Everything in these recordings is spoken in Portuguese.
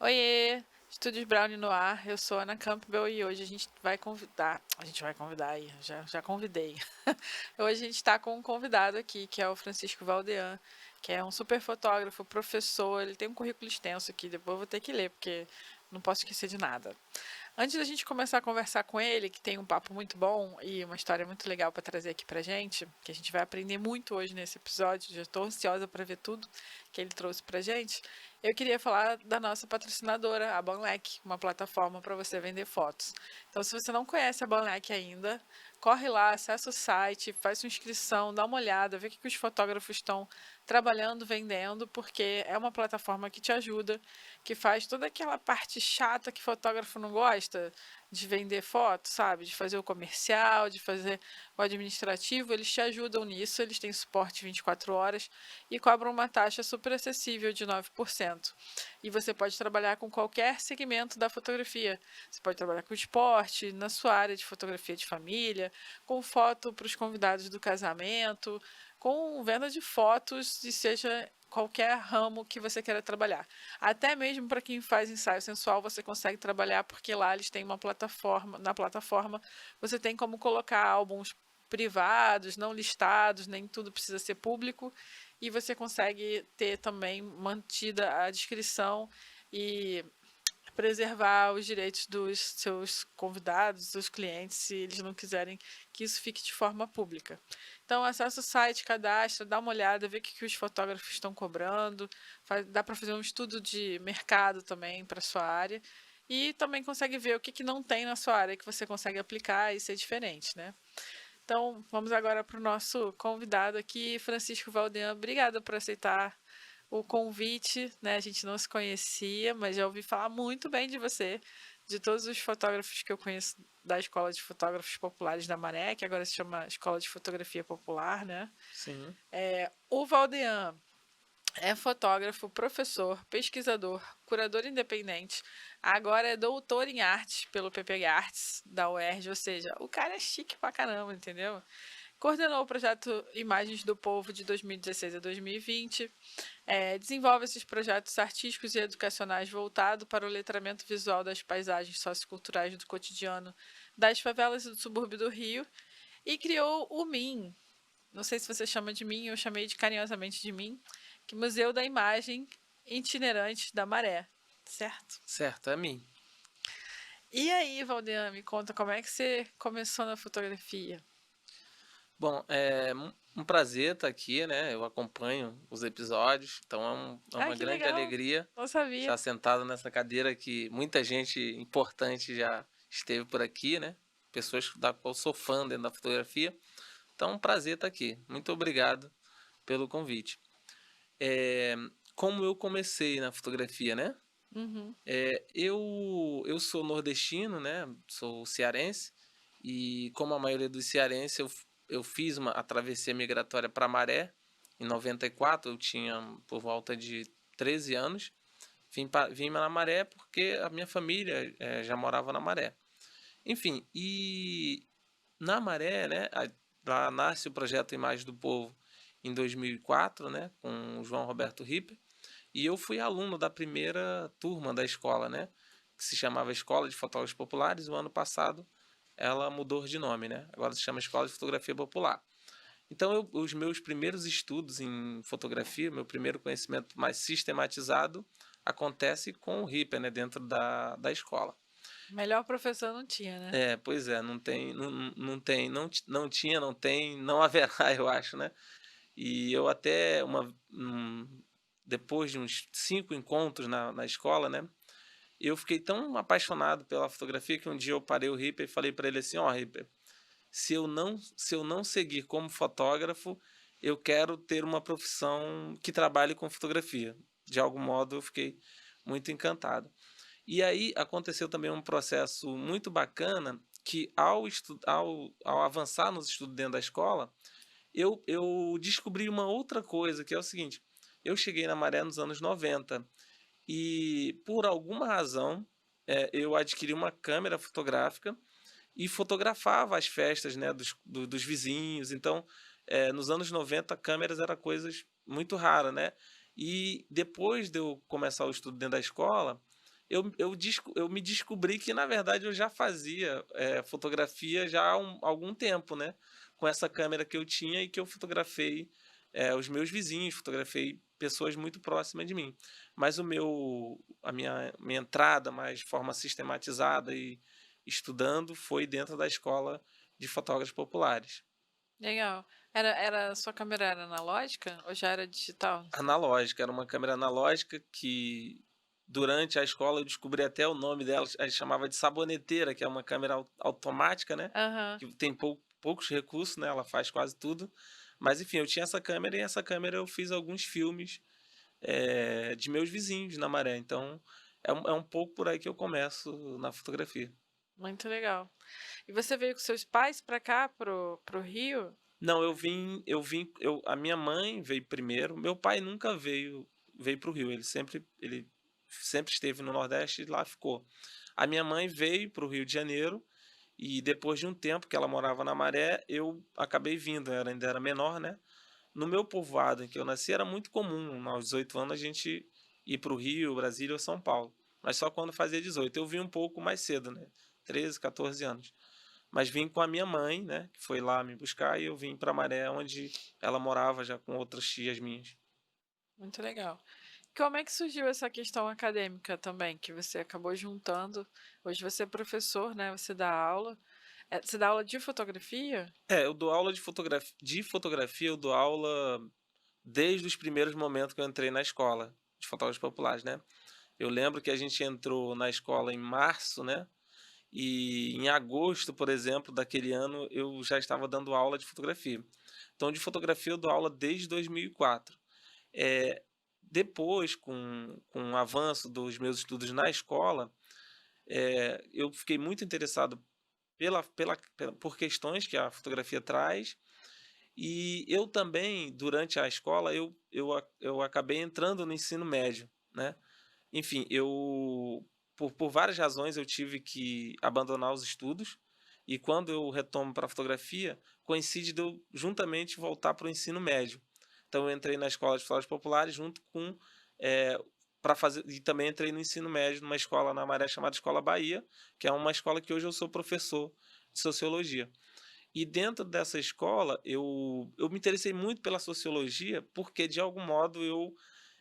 Oiê, Estúdios Brownie no ar. Eu sou Ana Campbell e hoje a gente vai convidar aí, já convidei. Hoje a gente está com um convidado aqui, que é o Francisco Valdean, que é um super fotógrafo, professor. Ele tem um currículo extenso aqui, depois eu vou ter que ler, porque não posso esquecer de nada. Antes da gente começar a conversar com ele, que tem um papo muito bom e uma história muito legal para trazer aqui pra gente, que a gente vai aprender muito hoje nesse episódio, já estou ansiosa para ver tudo que ele trouxe pra gente. Eu queria falar da nossa patrocinadora, a Banlec, uma plataforma para você vender fotos. Então, se você não conhece a Banlec ainda, corre lá, acessa o site, faz sua inscrição, dá uma olhada, vê o que os fotógrafos estão trabalhando, vendendo, porque é uma plataforma que te ajuda, que faz toda aquela parte chata que fotógrafo não gosta, de vender foto, sabe? De fazer o comercial, de fazer o administrativo, eles te ajudam nisso, eles têm suporte 24 horas e cobram uma taxa super acessível de 9%. E você pode trabalhar com qualquer segmento da fotografia. Você pode trabalhar com esporte, na sua área de fotografia de família, com foto para os convidados do casamento, com venda de fotos, de seja qualquer ramo que você queira trabalhar. Até mesmo para quem faz ensaio sensual, você consegue trabalhar porque lá eles têm uma plataforma, na plataforma você tem como colocar álbuns privados, não listados, nem tudo precisa ser público, e você consegue ter também mantida a descrição e preservar os direitos dos seus convidados, dos clientes, se eles não quiserem que isso fique de forma pública. Então, acessa o site, cadastra, dá uma olhada, vê o que os fotógrafos estão cobrando, dá para fazer um estudo de mercado também para a sua área e também consegue ver o que não tem na sua área que você consegue aplicar e ser diferente, né? Então, vamos agora para o nosso convidado aqui, Francisco Valdean. Obrigada por aceitar o convite, né? A gente não se conhecia, mas já ouvi falar muito bem de você, de todos os fotógrafos que eu conheço da Escola de Fotógrafos Populares da Maré, que agora se chama Escola de Fotografia Popular, né? Sim. O Valdean é fotógrafo, professor, pesquisador, curador independente. Agora é doutor em arte pelo PP Arts da UERJ, ou seja, o cara é chique pra caramba, entendeu? Coordenou o projeto Imagens do Povo de 2016 a 2020. Desenvolve esses projetos artísticos e educacionais voltados para o letramento visual das paisagens socioculturais do cotidiano das favelas e do subúrbio do Rio. E criou o MIM. Não sei se você chama de MIM, eu chamei de carinhosamente de MIM, que é Museu da Imagem Itinerante da Maré, certo? Certo, é mim. E aí, Valdean, me conta como é que você começou na fotografia? Bom, é um prazer estar aqui, né? Eu acompanho os episódios, então é Ah, uma que grande legal! alegria Não sabia. estar sentado nessa cadeira que muita gente importante já esteve por aqui, né? Pessoas da qual eu sou fã dentro da fotografia. Então é um prazer estar aqui. Muito obrigado pelo convite. É, como eu comecei na fotografia, né? Uhum. Eu sou nordestino, né? Sou cearense e como a maioria dos cearenses eu fiz a travessia migratória para Maré em 94. Eu tinha por volta de 13 anos. Vim na Maré porque a minha família já morava na Maré. Enfim, e na Maré, né? Lá nasce o projeto Imagem do Povo em 2004, né? Com o João Roberto Ripper. E eu fui aluno da primeira turma da escola, né? Que se chamava Escola de Fotógrafos Populares. O ano passado ela mudou de nome, né? Agora se chama Escola de Fotografia Popular. Então, os meus primeiros estudos em fotografia, meu primeiro conhecimento mais sistematizado, acontece com o Ripper, né? Dentro da escola. Melhor professor não tinha, né? Pois é, não tem, não tem, não tinha, não tem, não haverá, eu acho, né? E eu até, depois de uns 5 encontros na escola, né? Eu fiquei tão apaixonado pela fotografia que um dia eu parei o Ripper e falei para ele assim: ó, Ripper, se eu não seguir como fotógrafo, eu quero ter uma profissão que trabalhe com fotografia. De algum modo eu fiquei muito encantado. E aí aconteceu também um processo muito bacana que ao avançar nos estudos dentro da escola, eu descobri uma outra coisa, que é o seguinte: eu cheguei na Maré nos anos 90 e, por alguma razão, eu adquiri uma câmera fotográfica e fotografava as festas, né, dos vizinhos. Então, nos anos 90, câmeras eram coisas muito raras, né? E depois de eu começar o estudo dentro da escola, eu me descobri que, na verdade, eu já fazia fotografia já há algum tempo, né? Com essa câmera que eu tinha e que eu fotografei os meus vizinhos, fotografei pessoas muito próximas de mim. Mas minha entrada mais de forma sistematizada e estudando foi dentro da escola de fotógrafos populares. Legal. Sua câmera era analógica ou já era digital? Analógica, era uma câmera analógica que durante a escola eu descobri até o nome dela, a gente chamava de saboneteira, que é uma câmera automática, né, Aham. que tem poucos recursos, né, ela faz quase tudo. Mas enfim, eu tinha essa câmera e essa câmera eu fiz alguns filmes, de meus vizinhos na Maré, então é um pouco por aí que eu começo na fotografia. Muito legal. E você veio com seus pais para cá, pro Rio? Não, a minha mãe veio primeiro, meu pai nunca veio para o Rio, ele sempre esteve no Nordeste e lá ficou. A minha mãe veio para o Rio de Janeiro e depois de um tempo que ela morava na Maré, eu acabei vindo, eu ainda era menor, né? No meu povoado em que eu nasci era muito comum, aos 18 anos, a gente ir para o Rio, Brasília ou São Paulo, mas só quando fazia 18. Eu vim um pouco mais cedo, né? 13, 14 anos. Mas vim com a minha mãe, né, que foi lá me buscar, e eu vim para Maré, onde ela morava já com outras tias minhas. Muito legal. Como é que surgiu essa questão acadêmica também, que você acabou juntando? Hoje você é professor, né? Você dá aula. Você dá aula de fotografia? Eu dou aula de fotografia, eu dou aula desde os primeiros momentos que eu entrei na escola de fotógrafos populares, né? Eu lembro que a gente entrou na escola em março, né? E em agosto, por exemplo, daquele ano, eu já estava dando aula de fotografia. Então, de fotografia eu dou aula desde 2004. Eh, Depois, com o avanço dos meus estudos na escola, eu fiquei muito interessado por questões que a fotografia traz, e eu também, durante a escola, eu acabei entrando no ensino médio, né. Enfim, por várias razões eu tive que abandonar os estudos, e quando eu retomo para a fotografia, coincide de eu juntamente voltar para o ensino médio. Então eu entrei na escola de fotógrafos populares junto com, eh, para fazer, e também entrei no ensino médio numa escola na Maré chamada Escola Bahia, que é uma escola que hoje eu sou professor de sociologia. E dentro dessa escola, eu me interessei muito pela sociologia, porque de algum modo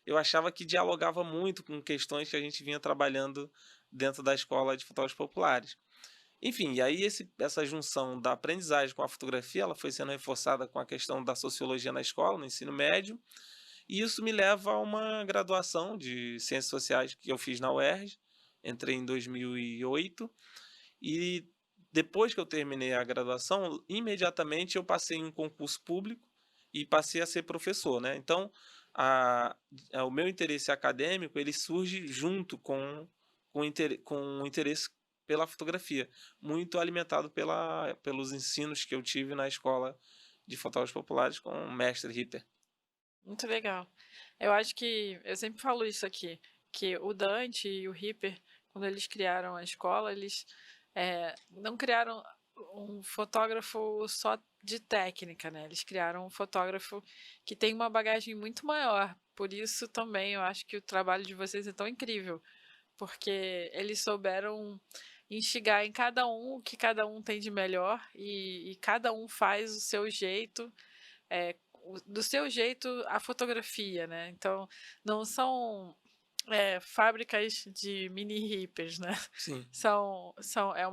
eu achava que dialogava muito com questões que a gente vinha trabalhando dentro da escola de fotógrafos populares. Enfim, e aí essa junção da aprendizagem com a fotografia, ela foi sendo reforçada com a questão da sociologia na escola, no ensino médio, e isso me leva a uma graduação de Ciências Sociais que eu fiz na UERJ, entrei em 2008, e depois que eu terminei a graduação, imediatamente eu passei em um concurso público e passei a ser professor, né. Então, a o meu interesse acadêmico, ele surge junto com o interesse pela fotografia, muito alimentado pelos ensinos que eu tive na escola de fotógrafos populares com o mestre Ripper. Muito legal. Eu acho que eu sempre falo isso aqui, que o Dante e o Ripper, quando eles criaram a escola, eles não criaram um fotógrafo só de técnica, né? Eles criaram um fotógrafo que tem uma bagagem muito maior. Por isso também eu acho que o trabalho de vocês é tão incrível, porque eles souberam instigar em cada um o que cada um tem de melhor e cada um faz o seu jeito, do seu jeito a fotografia, né? Então não são fábricas de mini hippies, né? Sim, É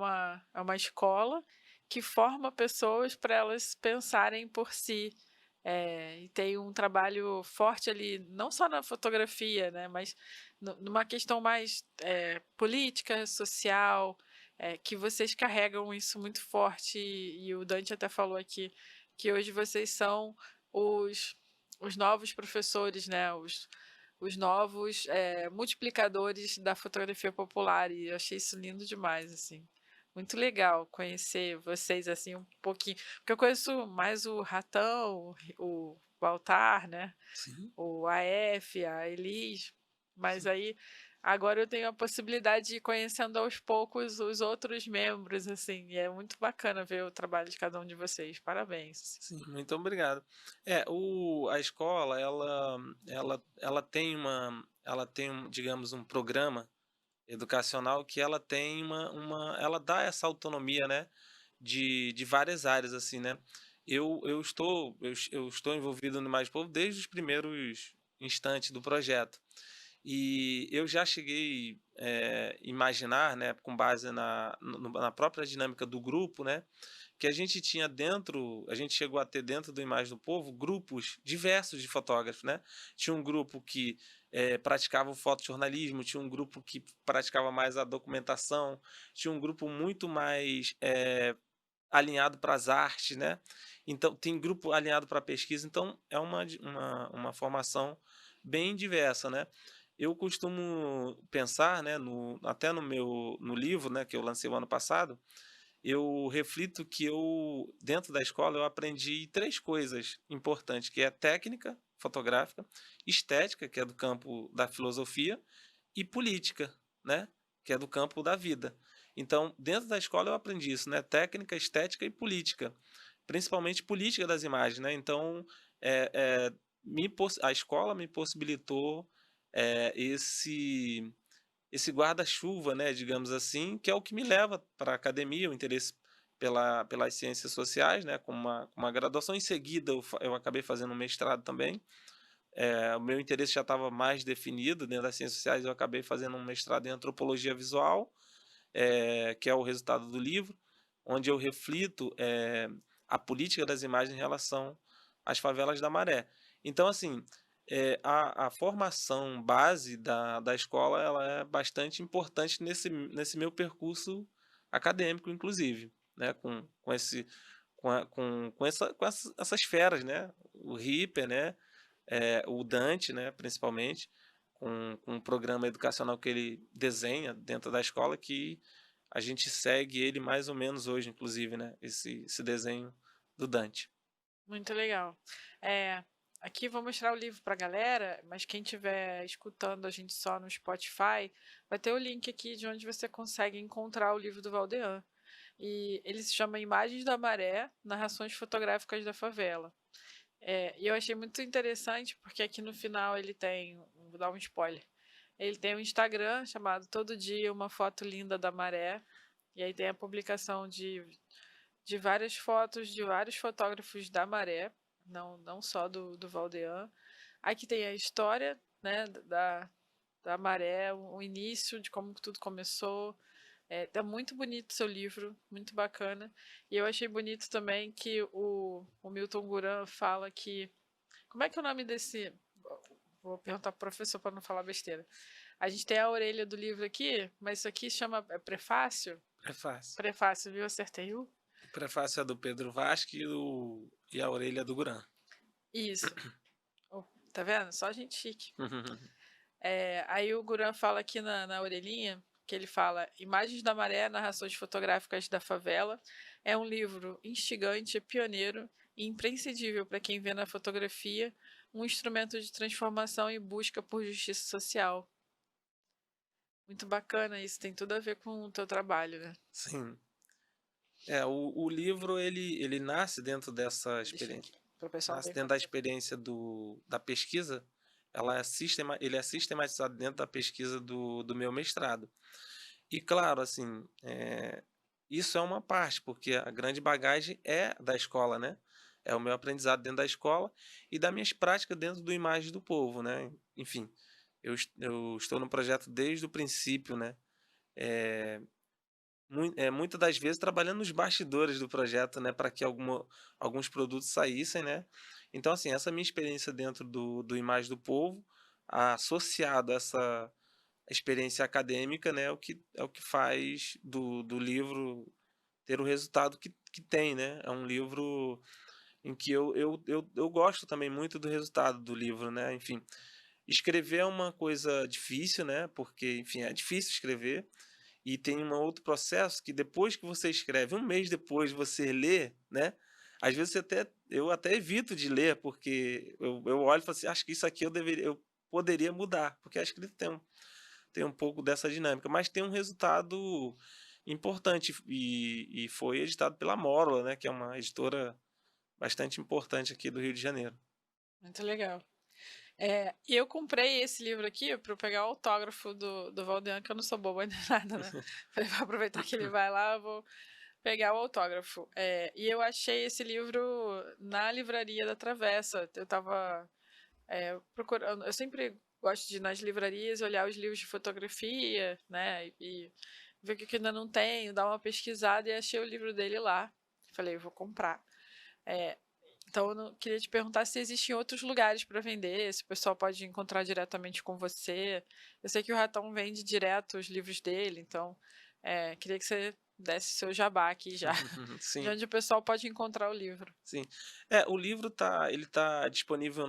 uma escola que forma pessoas para elas pensarem por si. E tem um trabalho forte ali, não só na fotografia, né, mas numa questão mais política, social, que vocês carregam isso muito forte. E o Dante até falou aqui que hoje vocês são os, os novos professores, né, os novos multiplicadores da fotografia popular, e eu achei isso lindo demais, assim. Muito legal conhecer vocês assim um pouquinho, porque eu conheço mais o Ratão, o Baltar, né? sim, O AF, a Elis, mas sim. aí agora eu tenho a possibilidade de ir conhecendo aos poucos os outros membros, assim, e é muito bacana ver o trabalho de cada um de vocês. Parabéns. Sim, muito obrigado. A escola, ela tem digamos, um programa educacional que ela tem ela dá essa autonomia, né, de várias áreas, assim, né. Eu estou envolvido no Mais Povo desde os primeiros instantes do projeto. E eu já cheguei, imaginar, né, com base na própria dinâmica do grupo, né, que a gente chegou a ter dentro do Imagem do Povo grupos diversos de fotógrafos, né. Tinha um grupo que, praticava o fotojornalismo, tinha um grupo que praticava mais a documentação, tinha um grupo muito mais, alinhado para as artes, né. Então tem grupo alinhado para pesquisa, então é uma formação bem diversa, né. Eu costumo pensar, né, até no livro, né, que eu lancei o ano passado, eu reflito que dentro da escola, eu aprendi 3 coisas importantes, que é técnica fotográfica, estética, que é do campo da filosofia, e política, né, que é do campo da vida. Então, dentro da escola eu aprendi isso, né, técnica, estética e política, principalmente política das imagens, né. Então, eh eh, a escola me possibilitou, esse guarda-chuva, né, digamos assim, que é o que me leva para a academia, o interesse pelas ciências sociais, né, com uma graduação. Em seguida eu acabei fazendo um mestrado também. O meu interesse já estava mais definido dentro das ciências sociais, eu acabei fazendo um mestrado em antropologia visual, que é o resultado do livro, onde eu reflito, a política das imagens em relação às favelas da Maré. Então, assim, a formação base da escola, ela é bastante importante nesse meu percurso acadêmico, inclusive, né, com esse com essas feras, né, o Ripper, né, o Dante, né, principalmente, com um programa educacional que ele desenha dentro da escola, que a gente segue ele mais ou menos hoje, inclusive, né, esse desenho do Dante. Muito legal. É, aqui vou mostrar o livro para a galera, mas quem estiver escutando a gente só no Spotify, vai ter o link aqui de onde você consegue encontrar o livro do Valdean. E ele se chama Imagens da Maré, Narrações Fotográficas da Favela. E eu achei muito interessante porque aqui no final ele tem, vou dar um spoiler, ele tem um Instagram chamado Todo Dia Uma Foto Linda da Maré, e aí tem a publicação de várias fotos de vários fotógrafos da Maré, não só do Valdean. Aqui tem a história, né, da Maré, o início de como tudo começou. Tá muito bonito o seu livro, muito bacana. E eu achei bonito também que o Milton Guran fala que. Como é que é o nome desse. Vou perguntar pro professor para não falar besteira. A gente tem a orelha do livro aqui, mas isso aqui chama prefácio? Prefácio. Prefácio, viu? Acertei o. O prefácio é do Pedro Vasque e a orelha é do Guran. Isso. Oh, tá vendo? Só gente chique. Aí o Guran fala aqui na orelhinha, que ele fala: Imagens da Maré, narrações fotográficas da favela. É um livro instigante, pioneiro e imprescindível para quem vê na fotografia um instrumento de transformação e busca por justiça social. Muito bacana isso, tem tudo a ver com o teu trabalho, né? Sim. O livro ele nasce dentro dessa Deixa experiência, aqui, para o pessoal nasce ver dentro da quanto tempo. experiência da pesquisa, ele é sistematizado dentro da pesquisa do meu mestrado. E claro, assim, isso é uma parte, porque a grande bagagem é da escola, né? É o meu aprendizado dentro da escola e das minhas práticas dentro do Imagem do Povo, né? Enfim, eu estou no projeto desde o princípio, né? Eh, muitas das vezes trabalhando nos bastidores do projeto, né, para que alguns produtos saíssem, né. Então, assim, essa minha experiência dentro do Imagem do Povo, associado a essa experiência acadêmica, né, é o que faz do livro ter o resultado que tem, né. É um livro em que eu gosto também muito do resultado do livro, né, enfim. Escrever é uma coisa difícil, né, porque, enfim, é difícil escrever, e tem um outro processo que depois que você escreve, um mês depois você lê, né, às vezes eu até evito de ler, porque eu olho e falo assim: "Acho que isso aqui eu poderia mudar", porque a escrita tem um pouco dessa dinâmica, mas tem um resultado importante e foi editado pela Mórola, né, que é uma editora bastante importante aqui do Rio de Janeiro. Muito legal. E eu comprei esse livro aqui para eu pegar o autógrafo do Valdean, que eu não sou boba nem nada, né? Falei, vou aproveitar que ele vai lá, eu vou pegar o autógrafo. E eu achei esse livro na livraria da Travessa. Eu tava procurando. Eu sempre gosto de ir nas livrarias, olhar os livros de fotografia, né? E ver o que ainda não tenho, dar uma pesquisada e achei o livro dele lá. Falei, vou comprar. É, então, eu queria te perguntar se existem outros lugares para vender, se o pessoal pode encontrar diretamente com você. Eu sei que o Ratão vende direto os livros dele, então queria que você desse seu jabá aqui já, de Sim, onde o pessoal pode encontrar o livro. sim. O livro ele tá disponível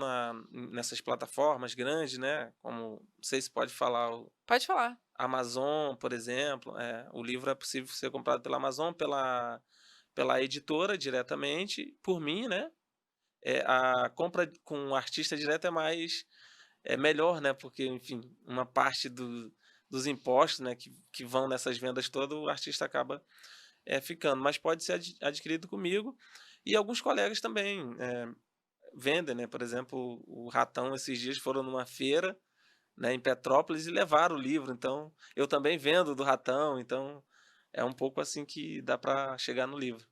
nessas plataformas grandes, né, como, não sei se pode falar, o Pode falar. Amazon, por exemplo. O livro é possível ser comprado pela Amazon, pela editora diretamente, por mim, né. A compra com o artista direto é melhor, né, porque, enfim, uma parte dos impostos, né, que vão nessas vendas todas, o artista acaba, ficando. Mas pode ser adquirido comigo, e alguns colegas também, vendem, né. Por exemplo, o Ratão esses dias foram numa feira, né, em Petrópolis, e levaram o livro. Então, eu também vendo do Ratão, então é um pouco assim que dá para chegar no livro.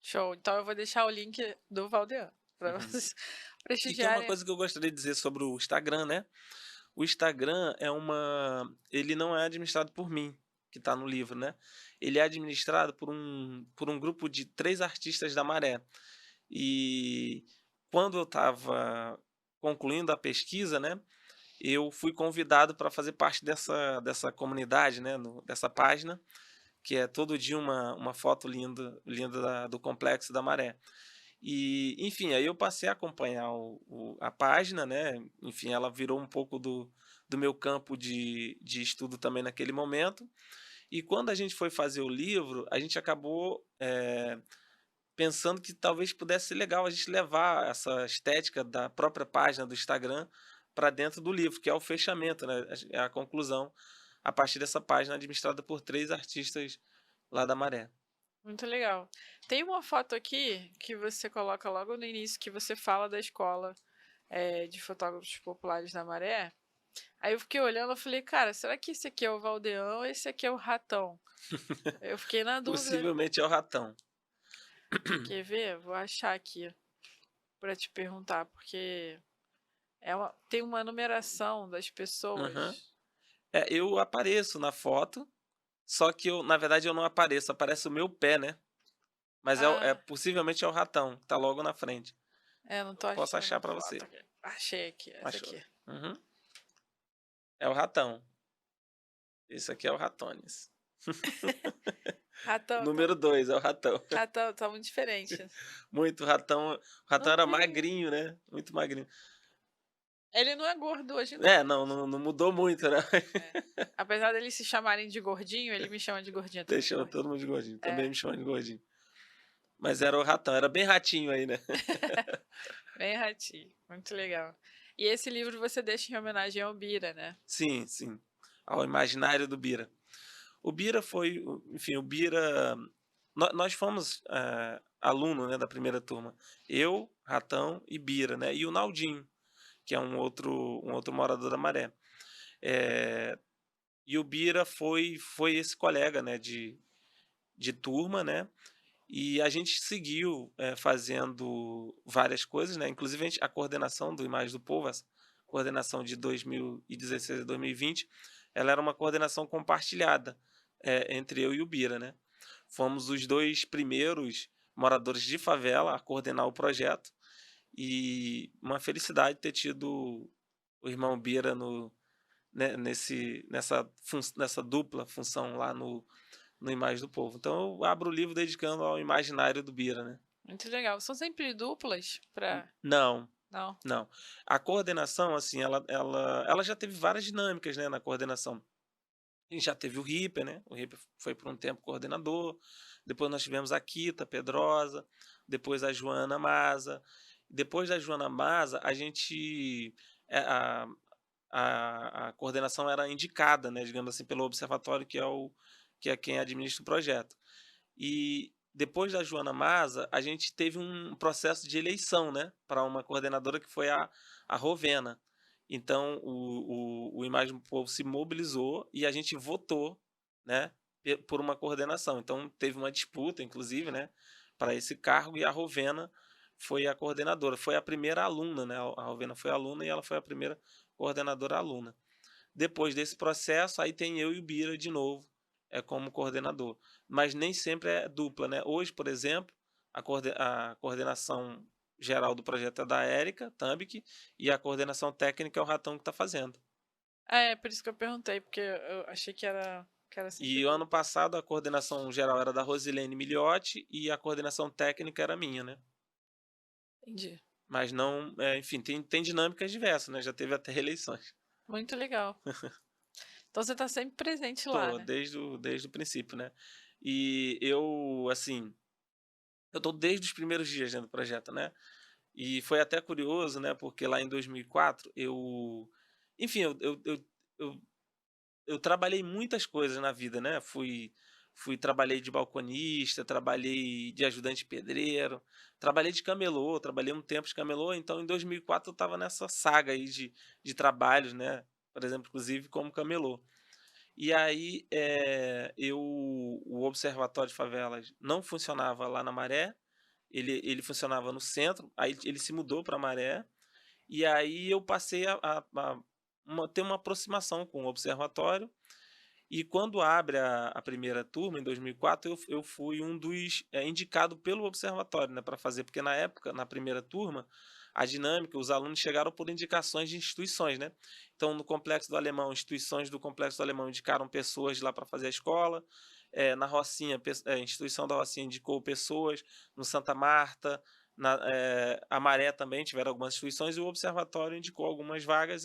Show. Então eu vou deixar o link do Valdean para Uhum. vocês E tem uma prestigiarem. coisa que eu gostaria de dizer sobre o Instagram, né. O Instagram ele não é administrado por mim, que está no livro, né. Ele é administrado por um grupo de 3 artistas da Maré. E quando eu estava concluindo a pesquisa, né, eu fui convidado para fazer parte dessa comunidade, né, dessa página, que é todo dia uma foto linda do Complexo da Maré. E, enfim, aí eu passei a acompanhar a página, né, enfim, ela virou um pouco do meu campo de estudo também naquele momento. E quando a gente foi fazer o livro, a gente acabou, pensando que talvez pudesse ser legal a gente levar essa estética da própria página do Instagram para dentro do livro, que é o fechamento, né, é a conclusão, a partir dessa página administrada por 3 artistas lá da Maré. Muito legal. Tem uma foto aqui que você coloca logo no início que você fala da escola de fotógrafos populares da Maré. Aí eu fiquei olhando, eu falei, cara, será que esse aqui é o Valdeão ou esse aqui é o Ratão? Eu fiquei na dúvida. Possivelmente é o Ratão. Quer ver? Vou achar aqui para te perguntar, porque tem uma numeração das Aham. pessoas. Eu apareço na foto, só que na verdade eu não apareço, aparece o meu pé, né. Mas Ah, possivelmente é o Ratão, que tá logo na frente. não tô Posso achando achar a pra foto você. aqui. Achei aqui, essa Achou? aqui. Uhum. É o Ratão. Esse aqui é o Ratones. Ratão, tá, Número 2 é o Ratão. ratão, tá muito diferente. Muito ratão. O Ratão Não era tem. magrinho, né, muito magrinho. Ele não é gordo hoje, não. Não mudou muito, né. É. Apesar deles se chamarem de gordinho, ele me chama de gordinha também. Deixou todo mundo de gordinho, também É, me chamam de gordinho. Mas era o Ratão, era bem ratinho aí, né. bem ratinho. Muito legal. E esse livro você deixa em homenagem ao Bira, né? Sim, sim, ao imaginário do Bira. O Bira foi enfim, o Bira nós fomos, aluno, né, da primeira turma. Eu, Ratão e Bira, né, e o Naldinho, que é um outro morador da Maré. Eh, e o Bira foi esse colega, né, de turma, né, e a gente seguiu, fazendo várias coisas, né, inclusive a coordenação do Imagem do Povo, essa coordenação de 2016 a 2020, ela era uma coordenação compartilhada, entre eu e o Bira, né. Fomos os 2 primeiros moradores de favela a coordenar o projeto, e uma felicidade ter tido o irmão Bira né, nessa dupla função lá no Imagem do Povo. Então eu abro o livro dedicando ao imaginário do Bira, né. Muito legal. São sempre duplas pra. Não, Não. não. A coordenação, assim, ela já teve várias dinâmicas, né, na coordenação. A gente já teve o Ripper, né, o Ripper foi por um tempo coordenador, depois nós tivemos a Kita Pedrosa, depois a Joana Maza. Depois da Joana Maza, a gente, a coordenação era indicada, né, digamos assim, pelo observatório, que é quem administra o projeto. E depois da Joana Maza, a gente teve um processo de eleição, né, para uma coordenadora, que foi a Rovena. Então o Imagem do Povo se mobilizou e a gente votou, né, por uma coordenação. Então teve uma disputa, inclusive, né, para esse cargo e a Rovena foi a coordenadora. Foi a primeira aluna, né? A Rovena foi aluna e ela foi a primeira coordenadora aluna. Depois desse processo, aí tem eu e o Bira de novo, como coordenador. Mas nem sempre é dupla, né? Hoje, por exemplo, a coordenação geral do projeto é da Érica Tambic e a coordenação técnica é o Ratão que está fazendo. É, por isso que eu perguntei, porque eu achei que era sempre E o duplo. ano passado a coordenação geral era da Rosilene Miliotti e a coordenação técnica era minha, né? Entendi. Mas não, enfim, tem dinâmicas diversas, né? Já teve até eleições. Muito legal. Então você tá sempre presente lá, Tô né? desde o princípio, né? E eu, assim, eu tô desde os primeiros dias dentro do projeto, né? E foi até curioso, né? Porque lá em 2004 enfim, eu, eu trabalhei muitas coisas na vida, né? Trabalhei de balconista, trabalhei de ajudante pedreiro, trabalhei de camelô, trabalhei um tempo de camelô. Então, em 2004 eu estava nessa saga aí de trabalhos, né? Por exemplo, inclusive como camelô. E aí, o Observatório de Favelas não funcionava lá na Maré, ele funcionava no centro, aí ele se mudou para Maré, e aí eu passei ter uma aproximação com o observatório, e quando abre a primeira turma, em 2004, eu fui um dos indicado pelo observatório, né, para fazer, porque na época, na primeira turma, a dinâmica, os alunos chegaram por indicações de instituições, né? Então, no Complexo do Alemão, instituições do Complexo do Alemão indicaram pessoas lá para fazer a escola. Na Rocinha, a instituição da Rocinha indicou pessoas. No Santa Marta, a Maré também tiveram algumas instituições e o Observatório indicou algumas vagas.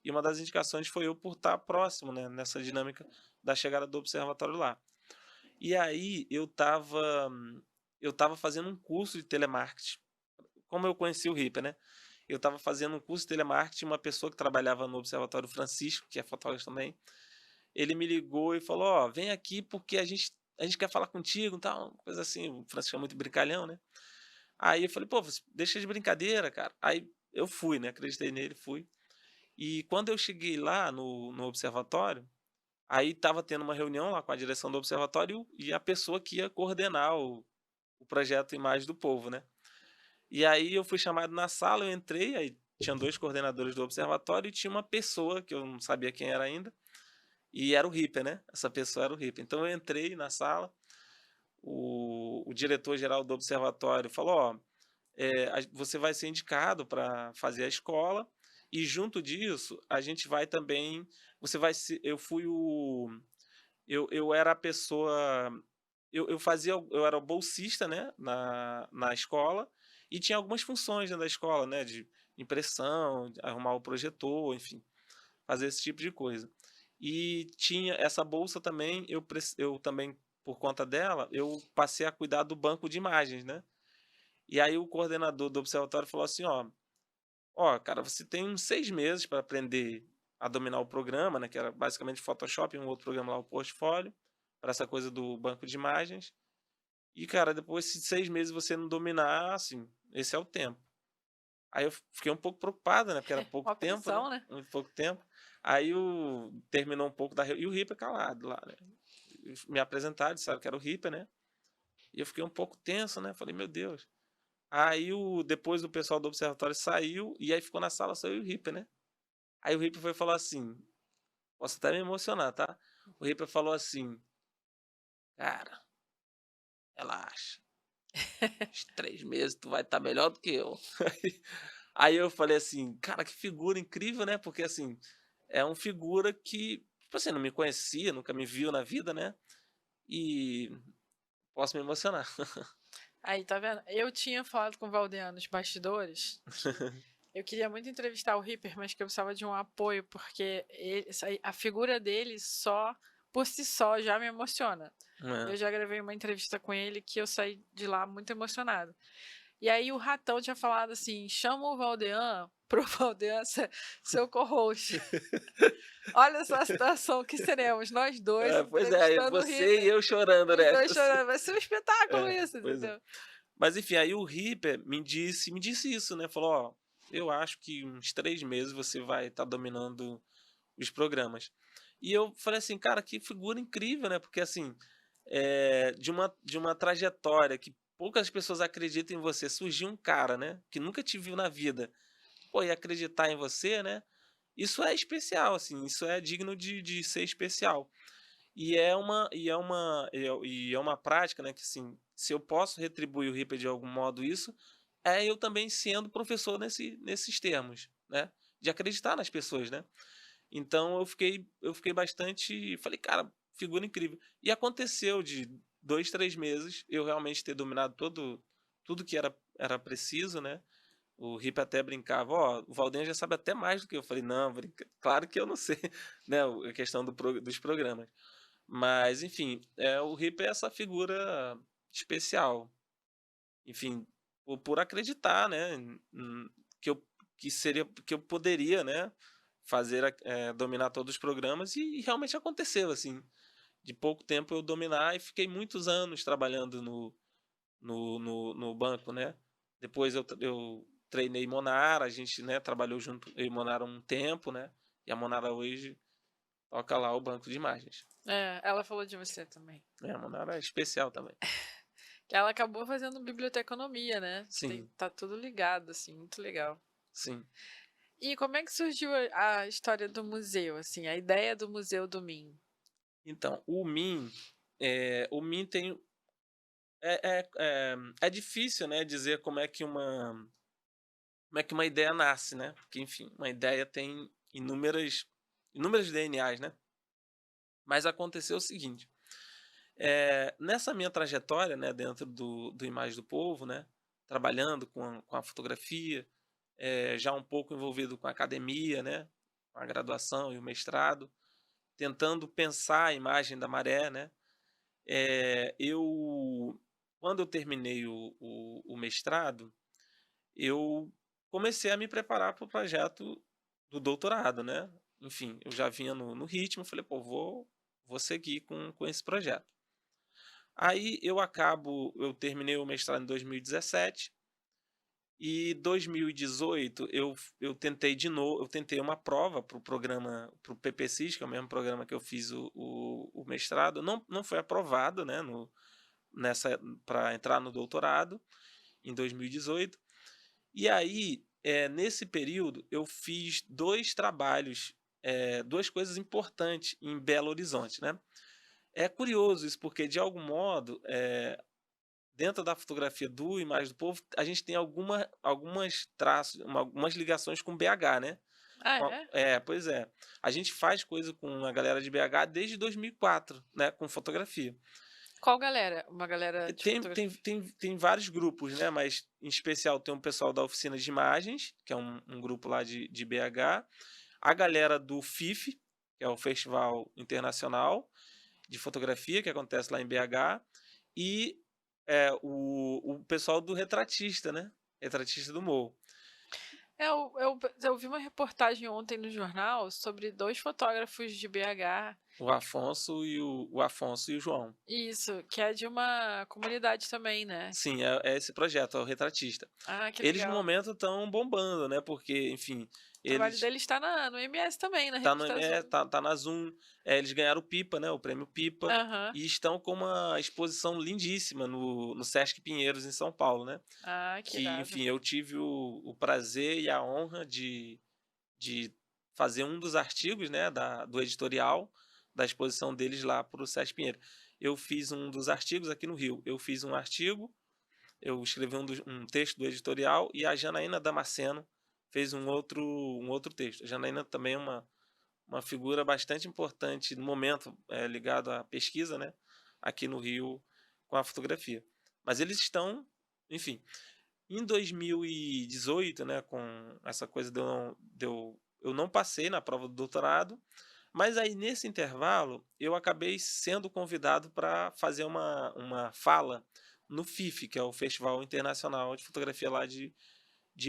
E uma das indicações foi eu por estar próximo, né, nessa dinâmica da chegada do Observatório lá. E aí eu tava fazendo um curso de telemarketing. Como eu conheci o Ripper, né? Eu estava fazendo um curso de telemarketing, uma pessoa que trabalhava no Observatório Francisco, que é fotógrafo também, ele me ligou e falou: "Ó, vem aqui porque a gente quer falar contigo", e tal, coisa assim. O Francisco é muito brincalhão, né? Aí eu falei: "Pô, deixa de brincadeira, cara". Aí eu fui, né? Acreditei nele, fui. E quando eu cheguei lá no observatório, aí estava tendo uma reunião lá com a direção do observatório e a pessoa que ia coordenar o projeto Imagem do Povo, né? E aí eu fui chamado na sala, eu entrei, aí tinha 2 coordenadores do observatório e tinha uma pessoa que eu não sabia quem era ainda, e era o Ripper, né? Essa pessoa era o Ripper. Então eu entrei na sala, o diretor-geral do observatório falou: "Ó, você vai ser indicado para fazer a escola e junto disso a gente vai também, você vai ser, eu era a pessoa, eu era o bolsista, né, na escola, e tinha algumas funções dentro da escola, né, de impressão, de arrumar o projetor, enfim, fazer esse tipo de coisa. E tinha essa bolsa também, eu também, por conta dela, eu passei a cuidar do banco de imagens, né. E aí o coordenador do observatório falou assim: "Ó, cara, você tem uns 6 meses para aprender a dominar o programa", né, que era basicamente Photoshop e um outro programa lá, o Portfólio, para essa coisa do banco de imagens. E, cara, depois se 6 meses você não dominar, assim, esse é o tempo. Aí eu fiquei um pouco preocupado, né, porque era pouco Uma tempo, né, pressão, né? muito pouco tempo. Aí terminou um pouco e o Ripper calado lá, né. Me apresentaram, disseram que era o Ripper, né, e eu fiquei um pouco tenso, né, falei: "Meu Deus". Aí depois o pessoal do observatório saiu, e aí ficou na sala só eu e o Ripper, né. Aí o Ripper foi falar assim, posso até me emocionar, tá. O Ripper falou assim: "Cara, relaxa. Uns 3 meses tu vai estar melhor do que eu". Aí eu falei assim: "Cara, que figura incrível, né", porque, assim, é uma figura que, tipo assim, não me conhecia, nunca me viu na vida, né, e posso me emocionar. Aí, tá vendo? Eu tinha falado com o Valdeano nos bastidores que eu queria muito entrevistar o Ripper, mas que eu precisava de um apoio, porque a figura dele só, por si só, já me emociona. É. Eu já gravei uma entrevista com ele que eu saí de lá muito emocionada. E aí o Ratão tinha falado assim: chama o Valdean pro Valdean ser seu co-host. Olha só a situação que seremos, nós dois Pois é, entrevistando o você e Ripper. eu chorando, Os né. dois chorando. Vai ser um espetáculo isso, Pois é. entendeu? Mas enfim, aí o Ripper me disse isso, né, falou: "Ó, eu acho que uns 3 meses você vai estar dominando os programas. E eu falei assim: "Cara, que figura incrível", né, porque assim, de uma trajetória que poucas pessoas acreditam em você, surgiu um cara, né, que nunca te viu na vida, pô, e acreditar em você, né, isso é especial, assim, isso é digno de ser especial. E é uma prática, né, que assim, se eu posso retribuir o Reaper de algum modo isso, é eu também sendo professor nesses termos, né, de acreditar nas pessoas, né. Então eu fiquei bastante falei: "Cara, figura incrível". E aconteceu de 2, 3 meses eu realmente ter dominado tudo que era preciso, né. O Hip até brincava: "Ó, o Valdenha já sabe até mais do que eu". Eu falei: "Não, claro que eu não sei", né, a questão dos programas. Mas enfim, o Hip é essa figura especial. Enfim, por acreditar, né, que eu que eu poderia, né, fazer dominar todos os programas e realmente aconteceu, assim, de pouco tempo eu dominar e fiquei muitos anos trabalhando no banco, né. Depois eu treinei Monara, a gente, né, trabalhou junto eu e Monara um tempo, né, e a Monara hoje toca lá o banco de imagens. É, ela falou de você também. A Monara é especial também. Que ela acabou fazendo biblioteconomia, né? Sim, Tá tudo ligado, assim, muito legal. sim. E como é que surgiu a história do museu, assim, a ideia do Museu do Min? Então, o Min tem é difícil, né, dizer como é que uma ideia nasce, né, porque, enfim, uma ideia tem inúmeras DNAs, né. Mas aconteceu o seguinte, nessa minha trajetória, né, dentro do Imagem do Povo, né, trabalhando com a fotografia, já um pouco envolvido com a academia, né, com a graduação e o mestrado, tentando pensar a imagem da maré, né. Eu quando eu terminei o mestrado, eu comecei a me preparar para o projeto do doutorado, né. Enfim, eu já vinha no ritmo, falei: "Pô, vou seguir com esse projeto". Aí eu terminei o mestrado em 2017 e 2018 eu tentei uma prova para o programa para o PPCIS, que é o mesmo programa que eu fiz o mestrado, não foi aprovado, né, nessa para entrar no doutorado, em 2018. E aí, nesse período, eu fiz 2 trabalhos, 2 coisas importantes em Belo Horizonte, né. É curioso isso, porque de algum modo, dentro da fotografia do Imagem do Povo, a gente tem algumas traços, algumas ligações com BH, né. Ah, é? Pois é. A gente faz coisa com a galera de BH desde 2004, né, com fotografia. Qual galera? Uma galera E de tem tem fotografia? tem tem vários grupos, né, mas em especial tem um pessoal da oficina de imagens, que é um grupo lá de BH, a galera do FIF, que é o Festival Internacional de Fotografia, que acontece lá em BH, e, o pessoal do retratista, né, retratista do Morro. Eu vi uma reportagem ontem no jornal sobre 2 fotógrafos de BH, O Afonso e o João. isso, que é de uma comunidade também, né. Sim, é esse projeto, é o retratista. Ah, que Eles no legal. momento estão bombando, né, porque, enfim, O trabalho eles deles está no MS também, na tá no revista ME Zoom. tá na Zoom, eles ganharam o Pipa, né, o prêmio Pipa, Aham. e estão com uma exposição lindíssima no Sesc Pinheiros, em São Paulo, né, Ah, que que, irado. enfim, eu tive o prazer e a honra de fazer um dos artigos, né, do editorial da exposição deles lá para o Sesc Pinheiro. Eu fiz um dos artigos aqui no Rio, eu fiz um artigo, eu escrevi um texto do editorial e a Janaína Damasceno fez um outro texto. A Janaína também é uma figura bastante importante no momento, ligado à pesquisa, né, aqui no Rio com a fotografia. Mas eles estão, enfim, em 2018, né, com essa coisa eu não passei na prova do doutorado, mas aí nesse intervalo eu acabei sendo convidado para fazer uma fala no FIF, que é o Festival Internacional de Fotografia lá de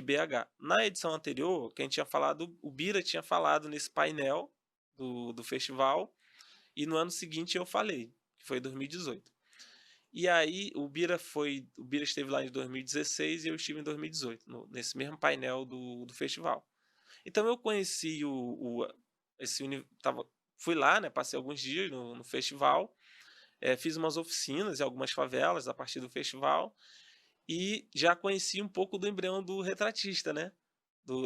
BH. Na edição anterior, quem tinha falado, o Bira tinha falado nesse painel do festival, e no ano seguinte eu falei, que foi 2018. E aí o Bira esteve lá em 2016 e eu estive em 2018, nesse mesmo painel do festival. Então eu conheci esse fui lá, né, passei alguns dias no festival, fiz umas oficinas em algumas favelas a partir do festival e já conheci um pouco do embrião do retratista, né?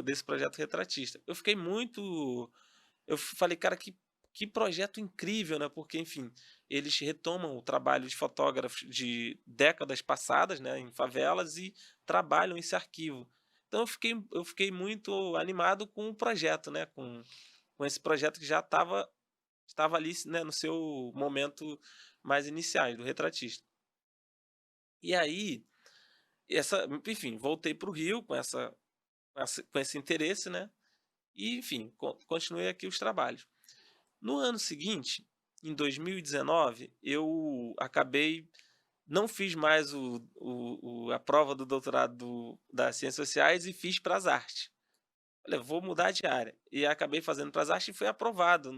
Desse projeto retratista. Eu fiquei muito. Eu falei, cara, que projeto incrível, né? Porque, enfim, eles retomam o trabalho de fotógrafos de décadas passadas, né, em favelas e trabalham esse arquivo. Então eu fiquei muito animado com o projeto, né? Com esse projeto que já estava ali, né, no seu momento mais iniciais, do retratista. E aí, enfim, voltei para o Rio com esse interesse, né? E, enfim, continuei aqui os trabalhos. No ano seguinte, em 2019, eu acabei, não fiz mais a prova do doutorado das Ciências Sociais e fiz para as artes. Falei, vou mudar de área. E acabei fazendo para as artes e fui aprovado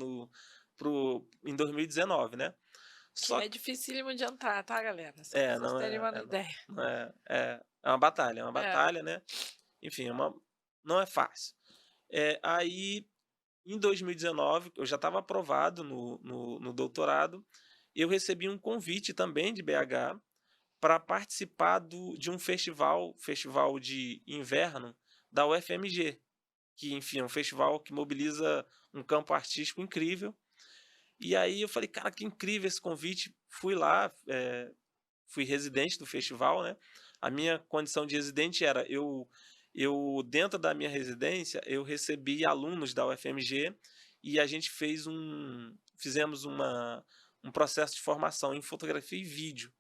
em 2019, né? Que Só é dificílimo de entrar, tá, galera? Só pra vocês não terem uma não, ideia. é uma É. batalha, né? Enfim, não é fácil. Aí, em 2019, eu já estava aprovado no doutorado, eu recebi um convite também de BH para participar de um festival de inverno da UFMG, que, enfim, é um festival que mobiliza um campo artístico incrível. E aí eu falei, cara, que incrível esse convite. Fui lá, fui residente do festival, né? A minha condição de residente era eu dentro da minha residência, eu recebi alunos da UFMG e a gente fizemos um processo de formação em fotografia e vídeo.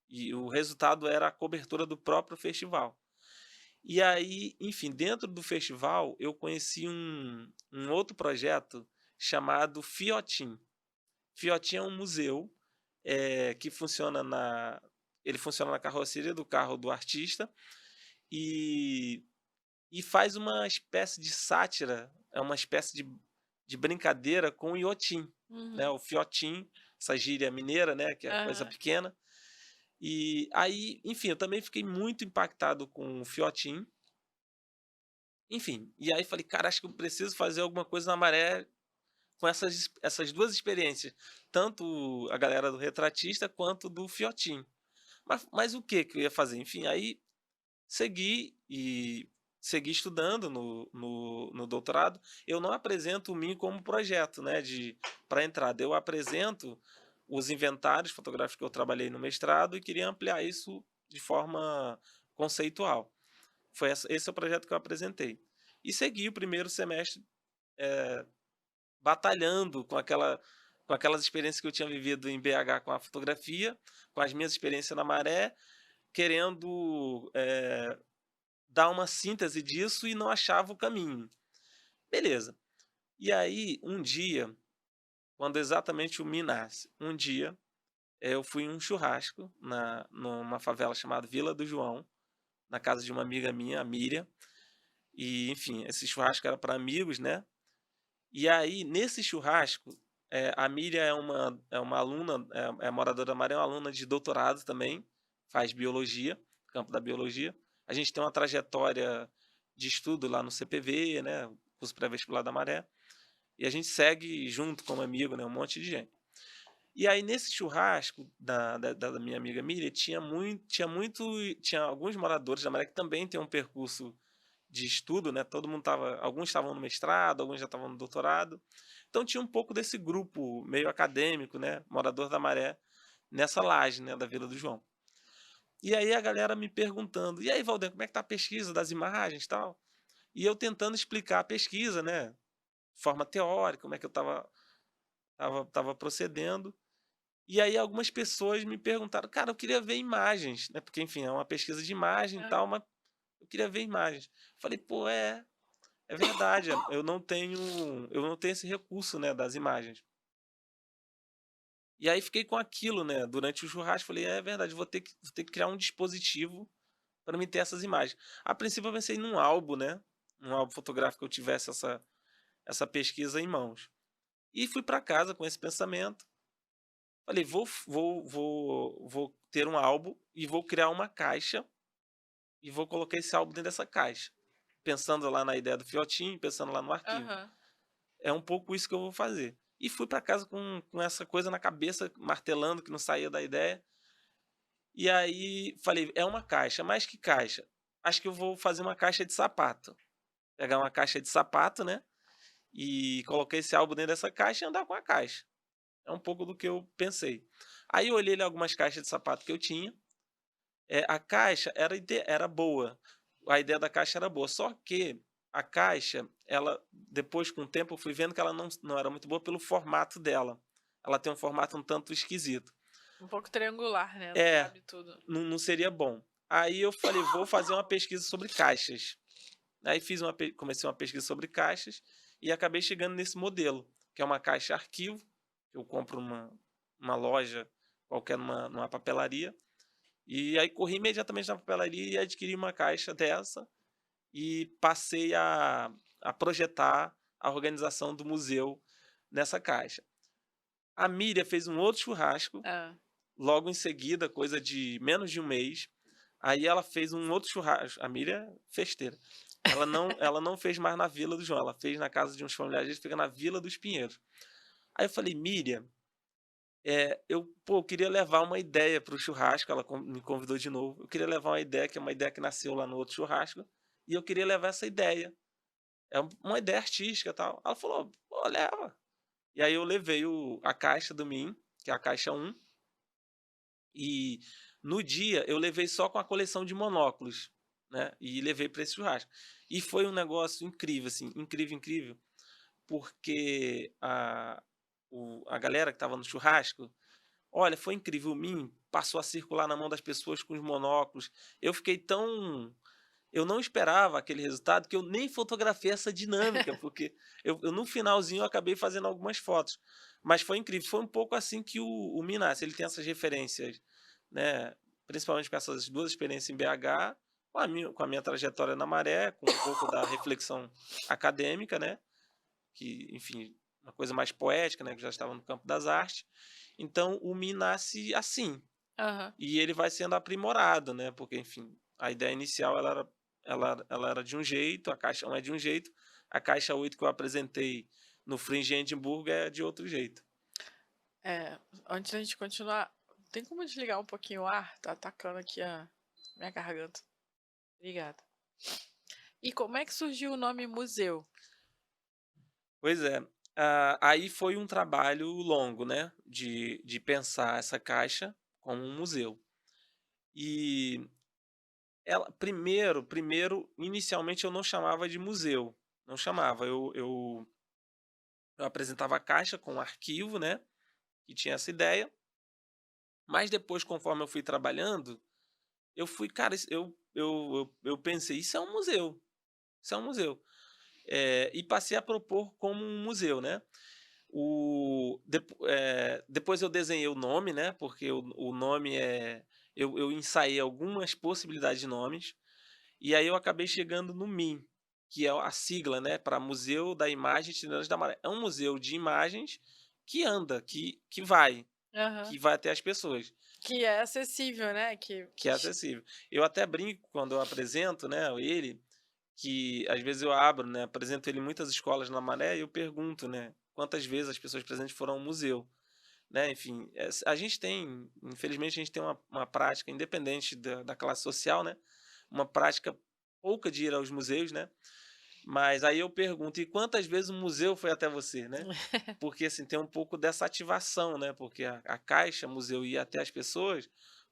E o resultado era a cobertura do próprio festival. E aí, enfim, dentro do festival, eu conheci um outro projeto chamado Fiotim. Fiotim é um museu que ele funciona na carroceria do carro do artista e, e faz uma espécie de sátira, é uma espécie de brincadeira com o iotim, né? Uhum. O fiotim, essa gíria mineira, né? Que é coisa Aham. pequena. E aí, enfim, eu também fiquei muito impactado com o fiotim. Enfim, e aí falei, cara, acho que eu preciso fazer alguma coisa na Maré com essas duas experiências, tanto a galera do retratista quanto do fiotim. Mas o que eu ia fazer? Enfim, aí segui e segui estudando no doutorado. Eu não apresento o mim como projeto, né, para entrada. Eu apresento os inventários fotográficos que eu trabalhei no mestrado e queria ampliar isso de forma conceitual. Esse é o projeto que eu apresentei. E segui o primeiro semestre batalhando com aquelas experiências que eu tinha vivido em BH com a fotografia, com as minhas experiências na Maré, querendo dar uma síntese disso e não achava o caminho. Beleza. E aí, um dia, quando exatamente o Mi nasce, um dia eu fui em um churrasco numa favela chamada Vila do João, na casa de uma amiga minha, a Miriam. E, enfim, esse churrasco era para amigos, né? E aí, nesse churrasco, a Miriam é uma aluna, é moradora da Maré, é uma aluna de doutorado também, faz biologia, campo da biologia. A gente tem uma trajetória de estudo lá no CPV, né, curso pré-vestibular da Maré, e a gente segue junto como amigo, né, um monte de gente. E aí, nesse churrasco da minha amiga Miriam, tinha alguns moradores da Maré que também têm um percurso de estudo, né? Alguns estavam no mestrado, alguns já estavam no doutorado. Então tinha um pouco desse grupo meio acadêmico, né? Morador da Maré, nessa laje, né? Da Vila do João. E aí a galera me perguntando: e aí, Valdir, como é que tá a pesquisa das imagens e tal? E eu tentando explicar a pesquisa, né? De forma teórica, como é que eu tava procedendo. E aí algumas pessoas me perguntaram, cara, eu queria ver imagens, né? Porque, enfim, é uma pesquisa de imagem e É. tal, mas eu queria ver imagens. Falei, pô, é verdade, eu não tenho esse recurso, né, das imagens. E aí fiquei com aquilo, né, durante o churrasco, falei, é verdade, vou ter que criar um dispositivo para me ter essas imagens. A princípio eu pensei num álbum, né, um álbum fotográfico que eu tivesse essa pesquisa em mãos. E fui para casa com esse pensamento. Falei, vou ter um álbum e vou criar uma caixa e vou colocar esse álbum dentro dessa caixa. Pensando lá na ideia do fiotinho, pensando lá no arquivo. Aham. É um pouco isso que eu vou fazer. E fui para casa com essa coisa na cabeça, martelando, que não saía da ideia. E aí falei, é uma caixa, mas que caixa? Acho que eu vou fazer uma caixa de sapato. Pegar uma caixa de sapato, né? E coloquei esse álbum dentro dessa caixa e andar com a caixa. É um pouco do que eu pensei. Aí eu olhei ali algumas caixas de sapato que eu tinha. A caixa era boa. A ideia da caixa era boa. Só que a caixa, ela, depois com o tempo, eu fui vendo que ela não era muito boa pelo formato dela. Ela tem um formato um tanto esquisito. Um pouco triangular, né, não É, cabe tudo. não seria bom. Aí eu falei, vou fazer uma pesquisa sobre caixas. Aí comecei uma pesquisa sobre caixas e acabei chegando nesse modelo, que é uma caixa arquivo. Eu compro numa loja qualquer, numa papelaria. E aí corri imediatamente na papelaria e adquiri uma caixa dessa e passei a projetar a organização do museu nessa caixa. A Miriam fez um outro churrasco, Hã. logo em seguida, coisa de menos de um mês. Aí ela fez um outro churrasco. A Miriam é festeira. Ela não fez mais na Vila do João, ela fez na casa de uns familiares, fica na Vila dos Pinheiros. Aí eu falei, Miriam, eu queria levar uma ideia para o churrasco, ela me convidou de novo. Eu queria levar uma ideia, que é uma ideia que nasceu lá no outro churrasco, e eu queria levar essa ideia. É uma ideia artística e tal. Ela falou, pô, leva. E aí eu levei a caixa do Min, que é a caixa um, e no dia eu levei só com a coleção de monóculos, né? E levei para esse churrasco. E foi um negócio incrível, assim, incrível, incrível, porque a galera que estava no churrasco, olha, foi incrível. O Min passou a circular na mão das pessoas com os monóculos. Eu fiquei tão. Eu não esperava aquele resultado que eu nem fotografei essa dinâmica, porque no finalzinho eu acabei fazendo algumas fotos. Mas foi incrível. Foi um pouco assim que o Min nasce. Ele tem essas referências, né? Principalmente com essas duas experiências em BH, com a minha trajetória na Maré, com um pouco da reflexão acadêmica, né? Que, enfim, uma coisa mais poética, né? Que já estava no campo das artes. Então, o Mi nasce assim, Aham. e ele vai sendo aprimorado, né? Porque, enfim, a ideia inicial ela era de um jeito, a caixa 1 é de um jeito, a caixa 8 que eu apresentei no Fringe Edimburgo é de outro jeito. É, antes da gente continuar, tem como desligar um pouquinho o ar? Tá atacando aqui a minha garganta. Obrigada. E como é que surgiu o nome museu? Pois é, aí foi um trabalho longo, né? De pensar essa caixa como um museu. E ela, primeiro, inicialmente eu não chamava de museu, não chamava. Eu apresentava a caixa com um arquivo, né? Que tinha essa ideia. Mas depois, conforme eu fui trabalhando, eu fui, cara, eu pensei, isso é um museu. Isso é um museu. E passei a propor como um museu, né? Depois eu desenhei o nome, né? Porque o nome é. Eu ensaiei algumas possibilidades de nomes. E aí eu acabei chegando no MIM, que é a sigla, né? Para Museu da Imagem Itinerante da Maré. É um museu de imagens que anda, que vai, Aham. que vai até as pessoas. Que é acessível, né? Que é acessível. Eu até brinco quando eu apresento, né, ele, que às vezes eu abro, né, apresento ele em muitas escolas na Maré e eu pergunto, né, quantas vezes as pessoas presentes foram ao museu, né, enfim, a gente tem, infelizmente a gente tem uma prática, independente da classe social, né, uma prática pouca de ir aos museus, né, mas aí eu pergunto, e quantas vezes o museu foi até você, né? Porque assim, tem um pouco dessa ativação, né? Porque a caixa museu ir até as pessoas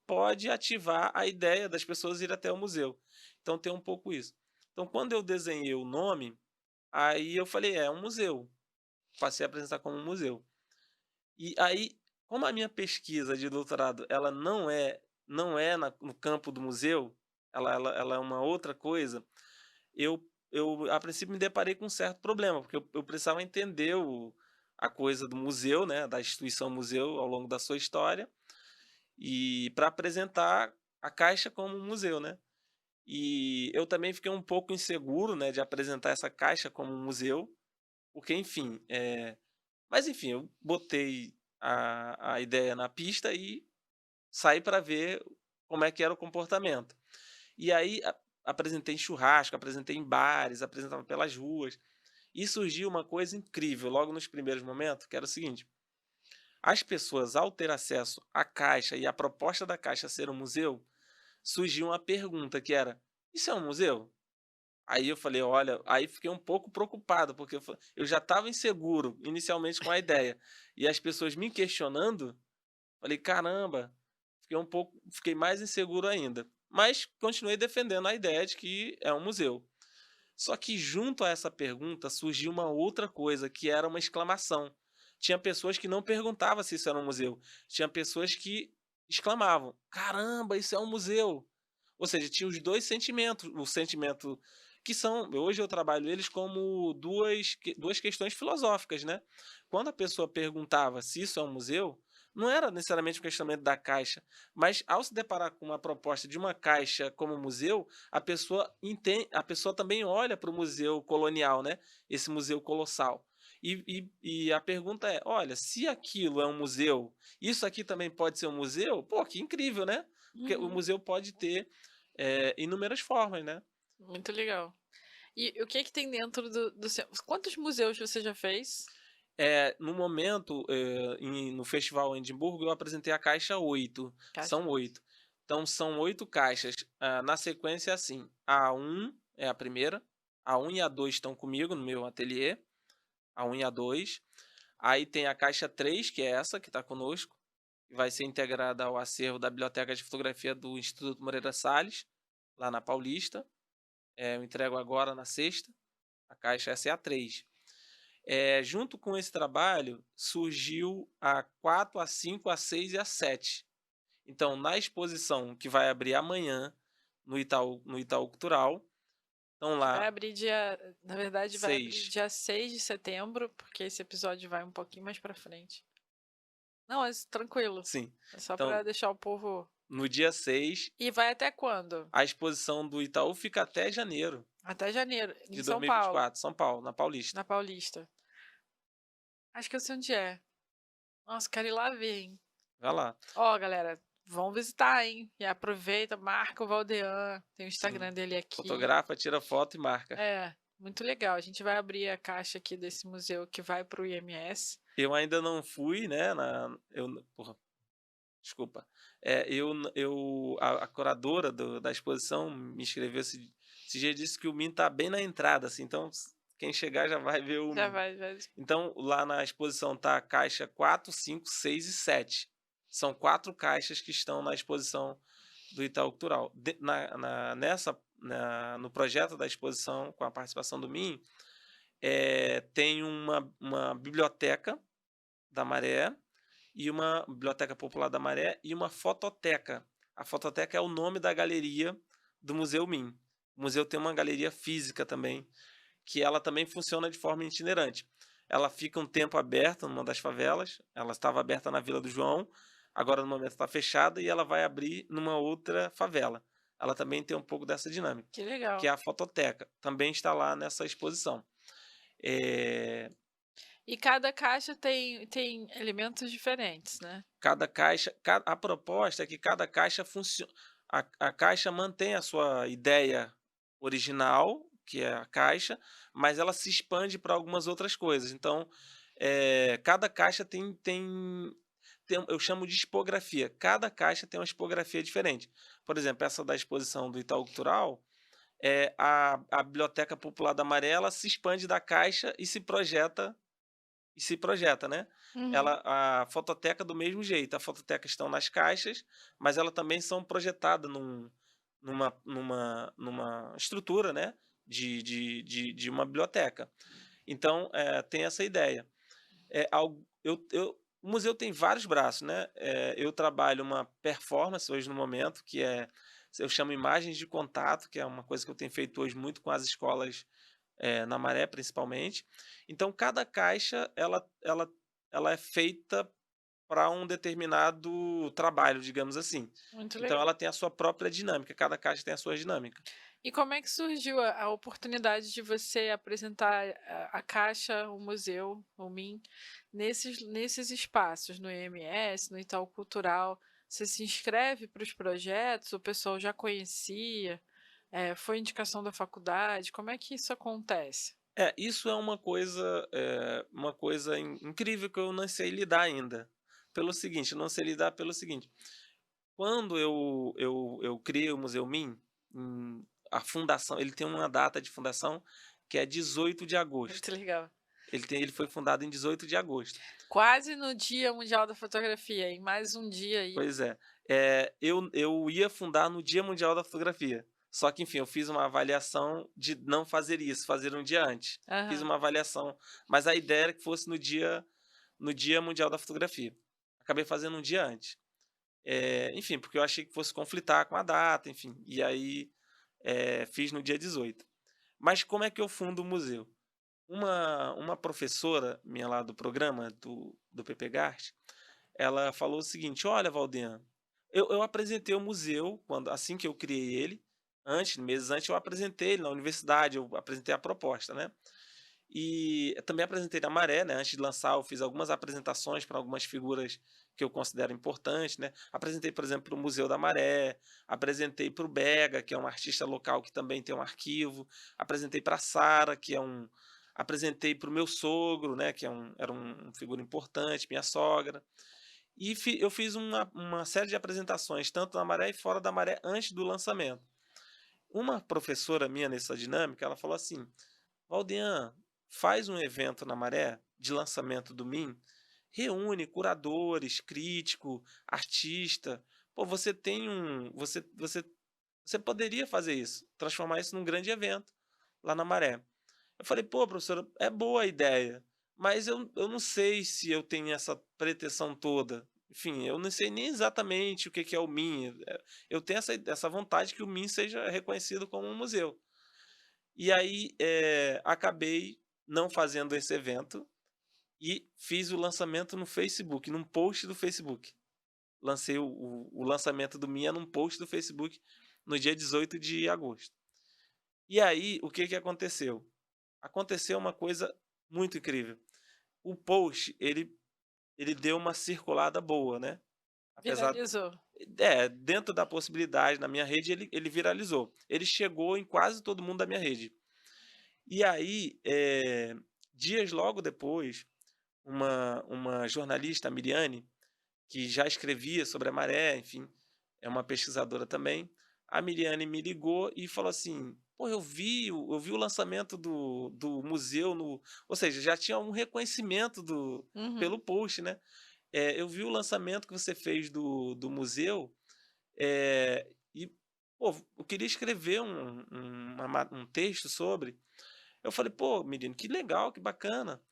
pode ativar a ideia das pessoas ir até o museu. Então tem um pouco isso. Então quando eu desenhei o nome, aí eu falei, é um museu. Passei a apresentar como um museu. E aí, como a minha pesquisa de doutorado, ela não é no campo do museu, ela é uma outra coisa, eu a princípio me deparei com um certo problema, porque eu precisava entender a coisa do museu, né, da instituição museu ao longo da sua história, e para apresentar a Caixa como um museu, né. E eu também fiquei um pouco inseguro, né, de apresentar essa Caixa como um museu, porque enfim, mas enfim, eu botei a ideia na pista e sair para ver como é que era o comportamento. E aí apresentei em churrasco, apresentei em bares, apresentava pelas ruas, e surgiu uma coisa incrível logo nos primeiros momentos, que era o seguinte: as pessoas, ao ter acesso à Caixa e à proposta da Caixa ser um museu, surgiu uma pergunta que era: "Isso é um museu?". Aí eu falei: "Olha", aí fiquei um pouco preocupado, porque eu já estava inseguro inicialmente com a ideia, e as pessoas me questionando, falei: "Caramba", fiquei mais inseguro ainda. Mas continuei defendendo a ideia de que é um museu. Só que junto a essa pergunta surgiu uma outra coisa, que era uma exclamação. Tinha pessoas que não perguntavam se isso era um museu, tinha pessoas que exclamavam: "Caramba, isso é um museu!". Ou seja, tinha os 2 sentimentos, o sentimento que são hoje eu trabalho eles como duas questões filosóficas, né. Quando a pessoa perguntava se isso é um museu, não era necessariamente um questionamento da Caixa, mas ao se deparar com uma proposta de uma Caixa como museu, a pessoa também olha para o museu colonial, né, esse museu colossal. E a pergunta é: "Olha, se aquilo é um museu, isso aqui também pode ser um museu? Pô, que incrível, né?". Porque o Uhum. museu pode ter, inúmeras formas, né. Muito legal. E o que que tem dentro do seu quantos museus você já fez? No momento, no Festival Edimburgo, eu apresentei a caixa 8, Caixa são 8. 8. Então são 8 caixas, na sequência é assim: a um é a primeira, a um e a 2 estão comigo no meu ateliê, a um e a 2. Aí tem a caixa 3 que é essa que está conosco, que vai ser integrada ao acervo da Biblioteca de Fotografia do Instituto Moreira Salles, lá na Paulista. Eu entrego agora na sexta, a caixa essa é a 3. Junto com esse trabalho, surgiu a 4, a 5, a 6 e a 7. Então, na exposição que vai abrir amanhã no Itaú Cultural, estão Que vai lá abrir na verdade vai abrir 6, dia 6 de setembro, porque esse episódio vai um pouquinho mais pra frente. Não, mas tranquilo, sim. é só pra Então, deixar o povo. no dia 6, E vai até quando? a exposição do Itaú fica até janeiro Até janeiro, em de São Paulo, 2024, São Paulo, na Paulista. na Paulista. Acho que eu sei onde é. Nossa, quero ir lá ver, hein. Vai lá. Ó, galera, vão visitar, hein. E aproveita, marca o Valdean, tem o Sim. Instagram dele aqui. Fotografa, tira foto e marca. É, muito legal. A gente vai abrir a caixa aqui desse museu que vai para o IMS. Eu ainda não fui, né, porra, desculpa. A curadora da exposição me escreveu esse dia, disse que o Min tá bem na entrada, assim, então quem chegar já vai ver o Já Min. vai. Então lá na exposição tá a caixa 4, 5, 6 e 7. São 4 caixas que estão na exposição do Itaú Cultural. No projeto da exposição, com a participação do Min, tem uma biblioteca da Maré, e uma Biblioteca Popular da Maré e uma fototeca. A fototeca é o nome da galeria do Museu Min. O museu tem uma galeria física também, que ela também funciona de forma itinerante. Ela fica um tempo aberta numa das favelas, ela estava aberta na Vila do João, agora no momento está fechada e ela vai abrir numa outra favela. Ela também tem um pouco dessa dinâmica, Que que legal. é a fototeca. Também está lá nessa exposição. Eh, E cada caixa tem elementos diferentes, né? Cada caixa, a proposta é que cada caixa funcione, a caixa mantém a sua ideia original, que é a caixa, mas ela se expande para algumas outras coisas. Então, cada caixa eu chamo de expografia, cada caixa tem uma expografia diferente. Por exemplo, essa da exposição do Itaú Cultural, a Biblioteca Popular da Maré, ela se expande da caixa e se projeta, né. Uhum. A fototeca do mesmo jeito, a fototeca estão nas caixas, mas ela também são projetada numa estrutura, né, de uma biblioteca. Então, tem essa ideia. O museu tem vários braços, né, eu trabalho uma performance hoje no momento, que eu chamo imagens de contato, que é uma coisa que eu tenho feito hoje muito com as escolas, na Maré principalmente. Então cada caixa ela é feita para um determinado trabalho, digamos assim. Muito Então legal. ela tem a sua própria dinâmica, cada caixa tem a sua dinâmica. E como é que surgiu a oportunidade de você apresentar a caixa, o museu, o MIM, nesses espaços, no IMS, no Itaú Cultural? Você se inscreve para os projetos, o pessoal já conhecia, foi indicação da faculdade, como é que isso acontece? Isso é uma coisa incrível que eu não sei lidar ainda. Pelo seguinte, eu não sei lidar pelo seguinte, quando eu criei o Museu Min, a fundação ele tem uma data de fundação que é 18 de agosto. Muito legal. Ele foi fundado em 18 de agosto. Quase no Dia Mundial da Fotografia, em mais um dia aí. Pois é. Eu ia fundar no Dia Mundial da Fotografia, só que, enfim, eu fiz uma avaliação de não fazer isso, fazer um dia antes. Fiz Aham. uma avaliação, mas a ideia era que fosse no Dia Mundial da Fotografia. Acabei fazendo um dia antes. Enfim, porque eu achei que fosse conflitar com a data, enfim, e aí, fiz no dia 18. Mas como é que eu fundo o museu? Uma professora minha lá do programa, do PPGART, ela falou o seguinte: "Olha, Valdean, eu apresentei o museu assim que eu criei ele, meses antes eu apresentei ele na universidade, eu apresentei a proposta, né. E eu também apresentei na Maré, né, antes de lançar eu fiz algumas apresentações para algumas figuras que eu considero importantes, né. Apresentei, por exemplo, para o Museu da Maré, apresentei para o Bega, que é um artista local que também tem um arquivo, apresentei para a Sara, apresentei para o meu sogro, né, que era um figura importante, minha sogra. E eu fiz uma série de apresentações, tanto na Maré e fora da Maré, antes do lançamento. Uma professora minha nessa dinâmica, ela falou assim: "Valdean, faz um evento na Maré, de lançamento do Min, reúne curadores, crítico, artista. Pô, você tem um você poderia fazer isso, transformar isso num grande evento lá na Maré". Eu falei: "Pô, professora, é boa a ideia, mas eu não sei se eu tenho essa pretensão toda. Enfim, eu não sei nem exatamente o que que é o Min, eu tenho essa vontade que o Min seja reconhecido como um museu". E aí, acabei não fazendo esse evento e fiz o lançamento no Facebook, num post do Facebook. Lancei o lançamento do Minha num post do Facebook no dia 18 de agosto. E aí, o que que aconteceu? Aconteceu uma coisa muito incrível. O post, ele deu uma circulada boa, né, apesar Viralizou. dentro da possibilidade, na minha rede ele viralizou. Ele chegou em quase todo mundo da minha rede. E aí, dias logo depois, uma jornalista, a Miriane, que já escrevia sobre a maré, enfim, é uma pesquisadora também, a Miriane me ligou e falou assim: "Pô, eu vi o lançamento do museu no", ou seja, já tinha um reconhecimento Uhum. pelo post, né. "Eu vi o lançamento que você fez do museu, e, pô, eu queria escrever um texto sobre". Eu falei: "Pô, menino, que legal, que bacana".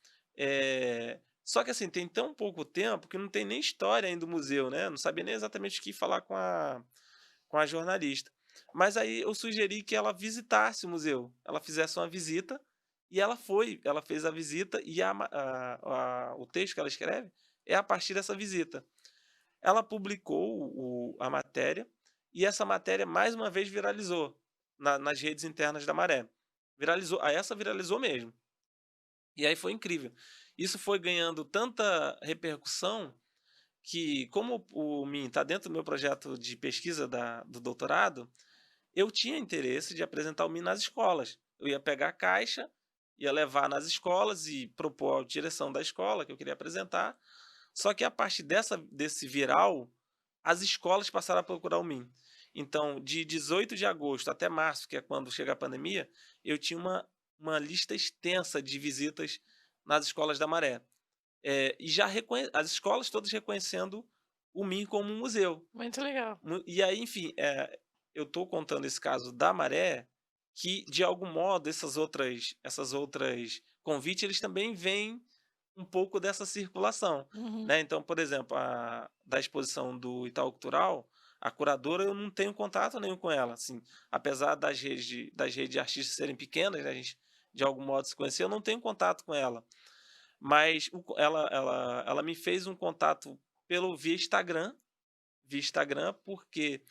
Só que assim, tem tão pouco tempo que não tem nem história ainda do museu, né, não sabia nem exatamente o que falar com a jornalista. Mas aí eu sugeri que ela visitasse o museu, ela fizesse uma visita, e ela fez a visita e o texto que ela escreve é a partir dessa visita. Ela publicou a matéria, e essa matéria mais uma vez viralizou nas redes internas da Maré. Essa viralizou mesmo. E aí foi incrível. Isso foi ganhando tanta repercussão que, como o Min está dentro do meu projeto de pesquisa do doutorado, eu tinha interesse de apresentar o Min nas escolas. Eu ia pegar a caixa, ia levar nas escolas e propor à direção da escola que eu queria apresentar. Só que a partir desse viral, as escolas passaram a procurar o Min. Então, de 18 de agosto até março, que é quando chega a pandemia, eu tinha uma lista extensa de visitas nas escolas da Maré. E já as escolas todas reconhecendo o Min como um museu. Muito legal. E aí, enfim, eu estou contando esse caso da Maré, que de algum modo essas outras convites, eles também vêm um pouco dessa circulação, Uhum. né. Então, por exemplo, da exposição do Itaú Cultural, a curadora eu não tenho contato nenhum com ela, assim, apesar das redes de artistas serem pequenas, né, a gente de algum modo se conhecer, eu não tenho contato com ela. Mas ela me fez um contato via Instagram, porque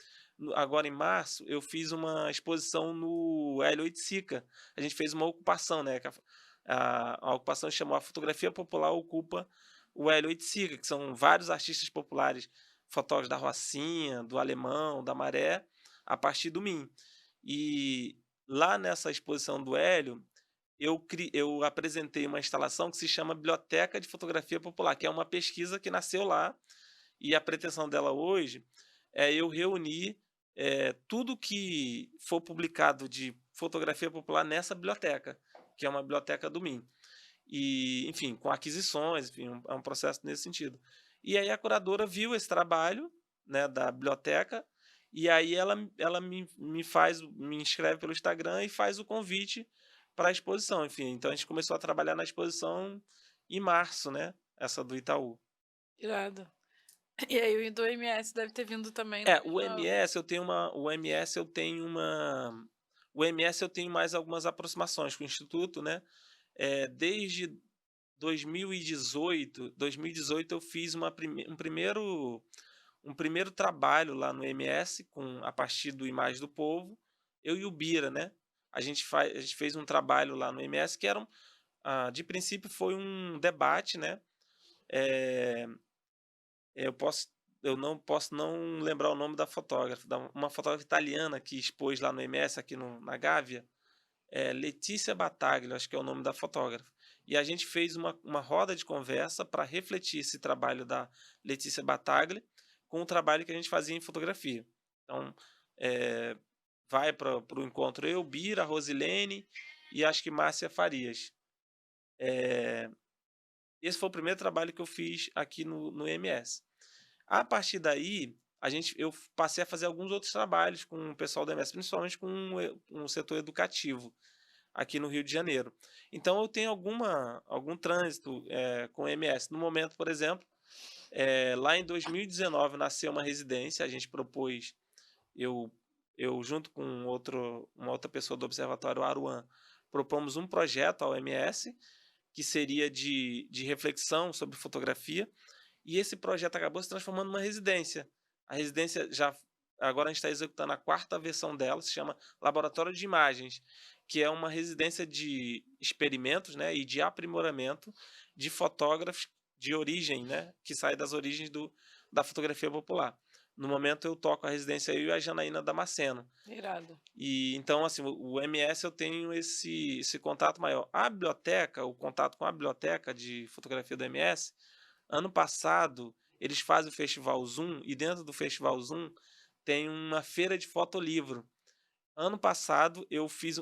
agora em março eu fiz uma exposição no Hélio Oiticica. A gente fez uma ocupação, né, que a ocupação chamou "A Fotografia Popular Ocupa o Hélio Oiticica", que são vários artistas populares fotógrafos da Rocinha, do Alemão, da Maré, a partir do MIM. E lá nessa exposição do Hélio, eu apresentei uma instalação que se chama Biblioteca de Fotografia Popular, que é uma pesquisa que nasceu lá, e a pretensão dela hoje é eu reunir, tudo que for publicado de fotografia popular nessa biblioteca, que é uma biblioteca do MIM. E, enfim, com aquisições, enfim, é um processo nesse sentido. E aí a curadora viu esse trabalho, né, da biblioteca, e aí ela me inscreve pelo Instagram e faz o convite para a exposição. Enfim, então a gente começou a trabalhar na exposição em março, né? Essa do Itaú. Irado. E aí o do MS deve ter vindo também na É, mesma. o MS eu tenho mais algumas aproximações com o Instituto, né? Desde 2018 eu fiz um primeiro trabalho lá no MS a partir do Imagem do Povo, eu e o Bira, né? A gente fez um trabalho lá no MS que de princípio foi um debate, né? Eh, eu posso eu não posso não lembrar o nome da fotógrafa, uma fotógrafa italiana que expôs lá no MS aqui na Gávea, Letícia Battaglia, acho que é o nome da fotógrafa. E a gente fez uma roda de conversa para refletir esse trabalho da Letícia Battaglia com o trabalho que a gente fazia em fotografia. Então, eh, vai para o encontro eu, Bira, Rosilene e acho que Márcia Farias. Eh, Esse foi o primeiro trabalho que eu fiz aqui no MS. A partir daí, eu passei a fazer alguns outros trabalhos com o pessoal da MS, principalmente com um setor educativo aqui no Rio de Janeiro. Então eu tenho algum trânsito com o MS. No momento, por exemplo, lá em 2019 nasceu uma residência, a gente propôs, eu, eu junto com uma outra pessoa do Observatório Aruan, propomos um projeto ao MS, que seria de reflexão sobre fotografia, e esse projeto acabou se transformando numa residência. A residência agora a gente está executando a quarta versão dela, se chama Laboratório de Imagens, que é uma residência de experimentos, né, e de aprimoramento de fotógrafos de origem, né, que sai das origens da fotografia popular. No momento eu toco a residência eu e a Janaína Damasceno. Irado. E então, assim, o MS eu tenho esse contato maior. A biblioteca, o contato com a biblioteca de fotografia do MS, ano passado eles fazem o Festival Zoom e dentro do Festival Zoom tem uma feira de fotolivro. Ano passado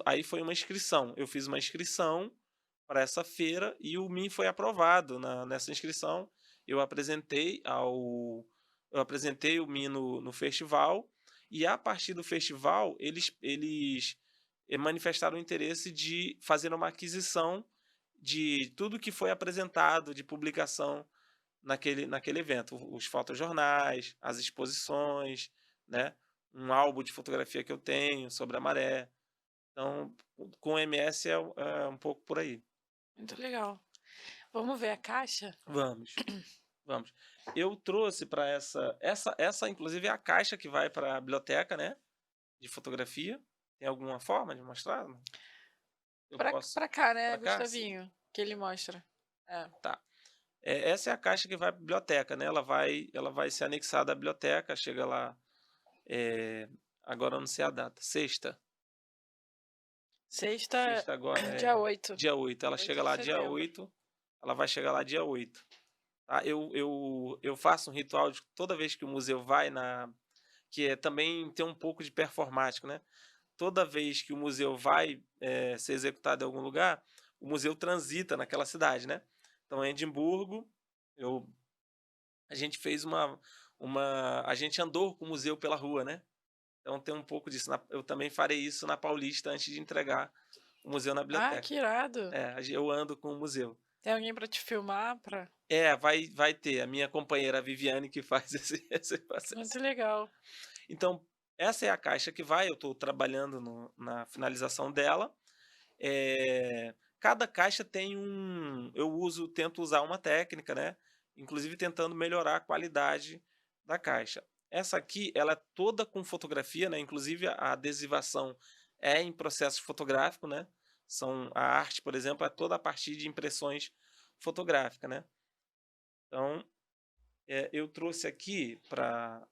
aí foi uma inscrição. Eu fiz uma inscrição para essa feira e o MIM foi aprovado nessa inscrição. Eu apresentei eu apresentei o MIM no festival e a partir do festival eles manifestaram o interesse de fazer uma aquisição de tudo que foi apresentado de publicação naquele evento, os fotojornais, as exposições, né? Um álbum de fotografia que eu tenho sobre a maré. Então, com o MS é um pouco por aí. Muito legal. Vamos ver a caixa? Vamos, vamos. Eu trouxe para essa inclusive é a caixa que vai para a biblioteca, né? De fotografia. Tem alguma forma de mostrar? Eu posso Pra cá, né, para cá? Sim. Gustavinho? Que ele mostra. É. Tá. Essa é a caixa que vai para a biblioteca, né? Ela vai ser anexada à biblioteca. Chega lá. é, Agora eu não sei a data. Sexta. Sexta, Sexta agora dia 8. dia 8. Ela 8 chega de lá dia setembro. 8. Ela vai chegar lá dia 8. Tá? Eu faço um ritual de toda vez que o museu vai que é também tem um pouco de performático, né? Toda vez que o museu vai ser executado em algum lugar, o museu transita naquela cidade, né? Então, em Edimburgo, a gente fez a gente andou com o museu pela rua, né? Então tem um pouco disso. Eu também farei isso na Paulista antes de entregar o museu na Ah, biblioteca. que irado. Eu ando com o museu. Tem alguém pra te filmar? Vai ter a minha companheira a Viviane que faz esse processo. Muito legal. Então, essa é a caixa que vai, eu estou trabalhando na finalização dela. Cada caixa tem tento usar uma técnica, né? Inclusive tentando melhorar a qualidade da caixa. Essa aqui, ela é toda com fotografia, né? Inclusive a adesivação é em processo fotográfico, né? A arte, por exemplo, é toda a partir de impressões fotográficas, né? Então, Eu trouxe aqui para.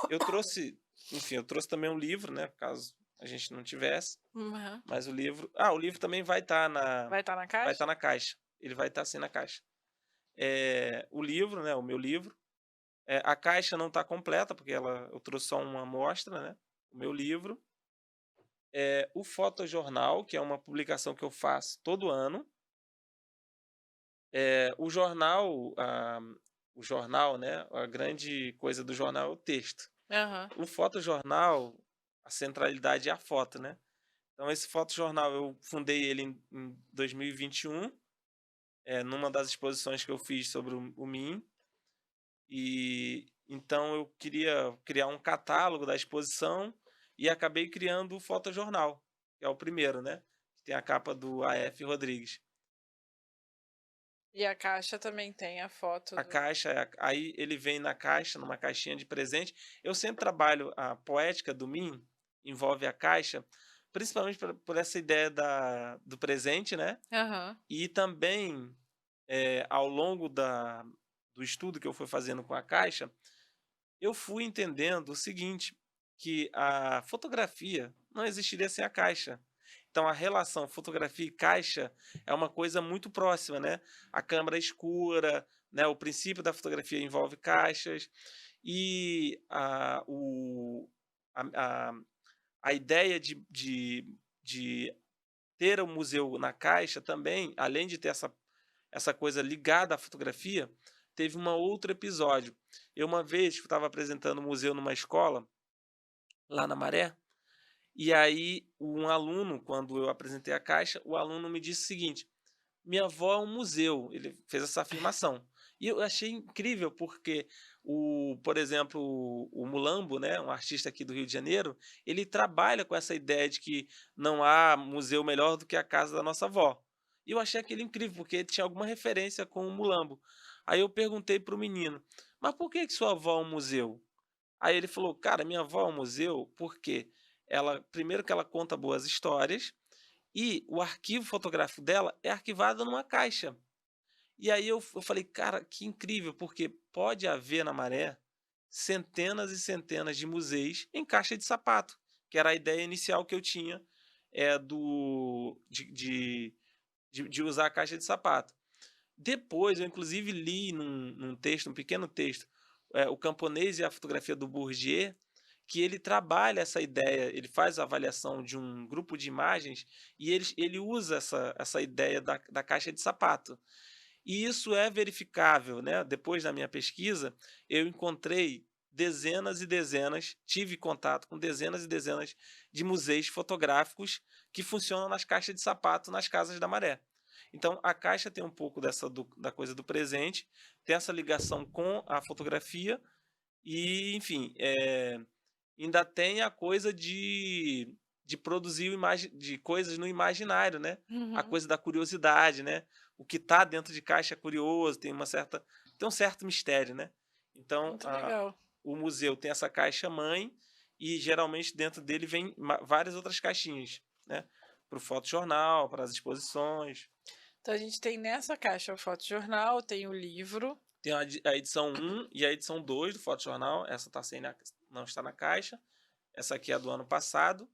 Eu trouxe, enfim, eu trouxe também um livro, né? Caso a gente não tivesse. Aham. Mas o livro. Ah, o livro também vai estar Vai estar na vai estar caixa? na caixa. Ele vai estar assim na caixa. O livro, né? O meu livro. A caixa não está completa, porque eu trouxe só uma amostra, né? O meu livro. O fotojornal, que é uma publicação que eu faço todo ano. O jornal, o jornal, né? A grande coisa do jornal é o texto. Aham. O fotojornal, a centralidade é a foto, né? Então, esse fotojornal eu fundei ele em 2021, numa das exposições que eu fiz sobre o MIM. E então eu queria criar um catálogo da exposição e acabei criando o fotojornal, que é o primeiro, né? Que tem a capa do AF Rodrigues. E a caixa também tem a foto A do. caixa, aí ele vem na caixa, numa caixinha de presente. Eu sempre trabalho a poética do MIM, envolve a caixa, principalmente por essa ideia do presente, né? Aham. E também, ao longo do estudo que eu fui fazendo com a caixa, eu fui entendendo o seguinte, que a fotografia não existiria sem a caixa. Então a relação fotografia e caixa é uma coisa muito próxima, né? A câmera escura, né? O princípio da fotografia envolve caixas e a, a, a ideia de ter o museu na caixa também, além de ter essa coisa ligada à fotografia, teve um outro episódio. Eu uma vez estava apresentando o museu numa escola, lá na Maré, e aí um aluno, quando eu apresentei a caixa, o aluno me disse o seguinte: minha avó é um museu. Ele fez essa afirmação. E eu achei incrível porque por exemplo, o Mulambo, né, um artista aqui do Rio de Janeiro, ele trabalha com essa ideia de que não há museu melhor do que a casa da nossa avó. E eu achei aquele incrível porque tinha alguma referência com o Mulambo. Aí eu perguntei para o menino: "Mas por que sua avó é um museu?" Aí ele falou: "Cara, minha avó é um museu porque primeiro que ela conta boas histórias e o arquivo fotográfico dela é arquivado numa caixa." E aí eu falei: "Cara, que incrível, porque pode haver na Maré centenas e centenas de museus em caixa de sapato", que era a ideia inicial que eu tinha, do de usar a caixa de sapato. Depois eu inclusive li num texto, um pequeno texto, O Camponês e a Fotografia do Bourdieu, que ele trabalha essa ideia, ele faz a avaliação de um grupo de imagens e ele usa essa ideia da caixa de sapato. E isso é verificável, né? Depois da minha pesquisa, eu encontrei dezenas e dezenas, tive contato com dezenas e dezenas de museus fotográficos que funcionam nas caixas de sapato nas casas da Maré. Então, a caixa tem um pouco da coisa do presente, tem essa ligação com a fotografia e, enfim, ainda tem a coisa de produzir de coisas no imaginário, né? A Uhum. coisa da curiosidade, né? O que está dentro de caixa é curioso, tem um certo mistério, né? Então, Muito legal. o museu tem essa caixa mãe e geralmente dentro dele vem várias outras caixinhas, né? Para o fotojornal, para as exposições. Então a gente tem nessa caixa o fotojornal, tem o livro. Tem a edição 1 e a edição 2 do fotojornal. Essa não está na caixa. Essa aqui é do ano passado.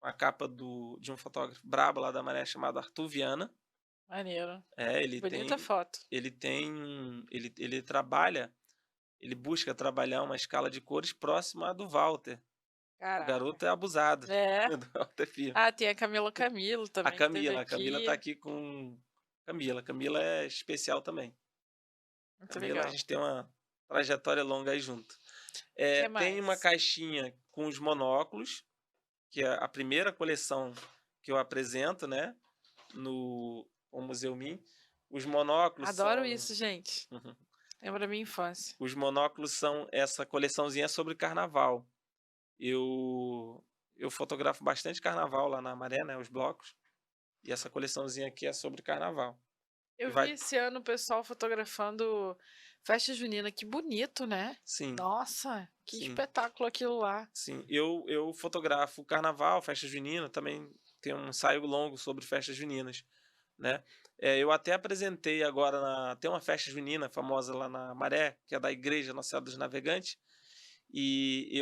A capa de um fotógrafo brabo lá da Maré chamado Arthur Viana. Maneiro. É, ele Bonita tem, foto. ele tem, ele trabalha, ele busca trabalhar uma escala de cores próxima à do Walter. O Caraca. garoto é abusado É. do Walter Filho. Ah, tem a Camila Camilo também que teve A Camila tá aqui. aqui com Camila é especial também. Muito Camila, a legal. gente tem uma trajetória longa aí junto. O que Tem uma mais? caixinha com os monóculos, que é a primeira coleção que eu apresento, né, no Museu MIM. Os monóculos Adoro são isso, gente. Lembra minha infância. os monóculos são essa coleçãozinha sobre carnaval. Eu eu fotografo bastante carnaval lá na Maré, né, os blocos, e essa coleçãozinha aqui é sobre carnaval. E Eu vi vai esse ano o pessoal fotografando festa junina. Que bonito, né? sim, Nossa, que sim, espetáculo aquilo lá. sim. Eu fotografo carnaval, festa junina, também tenho um ensaio longo sobre festas juninas né. Eu até apresentei agora tem uma festa junina famosa lá na Maré, que é da igreja Nossa Senhora dos Navegantes, e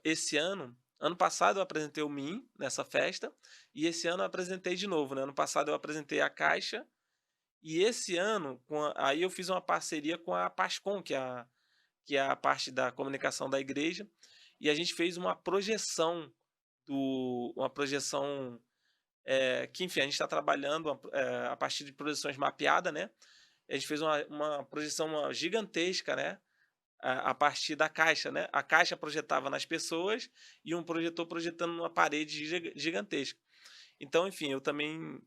esse ano passado eu apresentei o Mim nessa festa, e esse ano eu apresentei de novo, né. Ano passado eu apresentei a Caixa, e esse ano aí eu fiz uma parceria com a Pascom, que é a parte da comunicação da igreja, e a gente fez uma projeção, que enfim, a gente está trabalhando a partir de projeções mapeada, né. A gente fez uma projeção gigantesca, né, a partir da caixa, né. A caixa projetava nas pessoas e um projetor projetando numa parede gigantesca. Então, enfim, eu também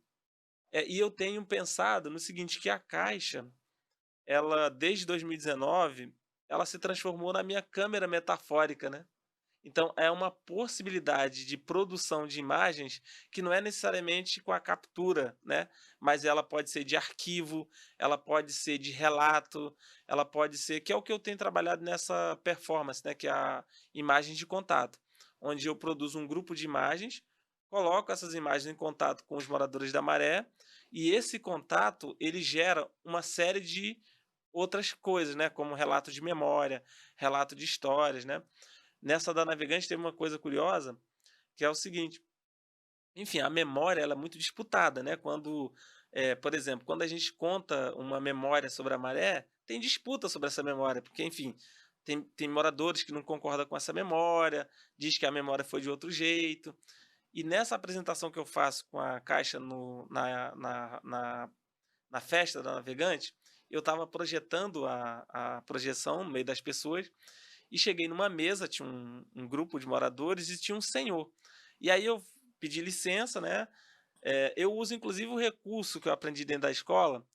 e eu tenho pensado no seguinte, que a caixa, ela desde 2019, ela se transformou na minha câmera metafórica, né. Então é uma possibilidade de produção de imagens que não é necessariamente com a captura, né, mas ela pode ser de arquivo, ela pode ser de relato, ela pode ser que é o que eu tenho trabalhado nessa performance, né, que é a imagem de contato, onde eu produzo um grupo de imagens, coloco essas imagens em contato com os moradores da Maré, e esse contato ele gera uma série de outras coisas, né, como relato de memória, relato de histórias, né. Nessa da Navegante teve uma coisa curiosa, que é o seguinte, enfim, a memória ela é muito disputada, né, por exemplo, quando a gente conta uma memória sobre a maré, tem disputa sobre essa memória, porque, enfim, tem moradores que não concordam com essa memória, diz que a memória foi de outro jeito. E nessa apresentação que eu faço com a Caixa no na festa da Navegante, eu estava projetando a projeção no meio das pessoas, e cheguei numa mesa, tinha um grupo de moradores e tinha um senhor. E aí eu pedi licença, né, eu uso inclusive o recurso que eu aprendi dentro da escola,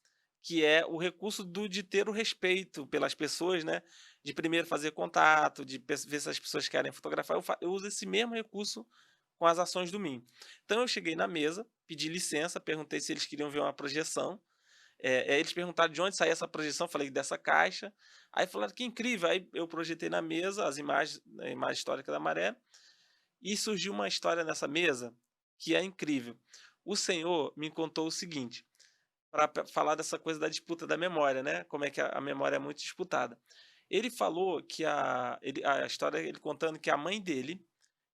que é o recurso de ter o respeito pelas pessoas, né, de primeiro fazer contato, de ver se as pessoas querem fotografar, eu uso esse mesmo recurso com as ações do Mim. Então eu cheguei na mesa, pedi licença, perguntei se eles queriam ver uma projeção, aí eles perguntaram de onde saía essa projeção, falei: "Dessa caixa". Aí falaram: "Que incrível", aí eu projetei na mesa as imagens, a imagem histórica da maré, e surgiu uma história nessa mesa que é incrível. O senhor me contou o seguinte, para falar dessa coisa da disputa da memória, né, como é que a memória é muito disputada. Ele falou que a história, ele contando que a mãe dele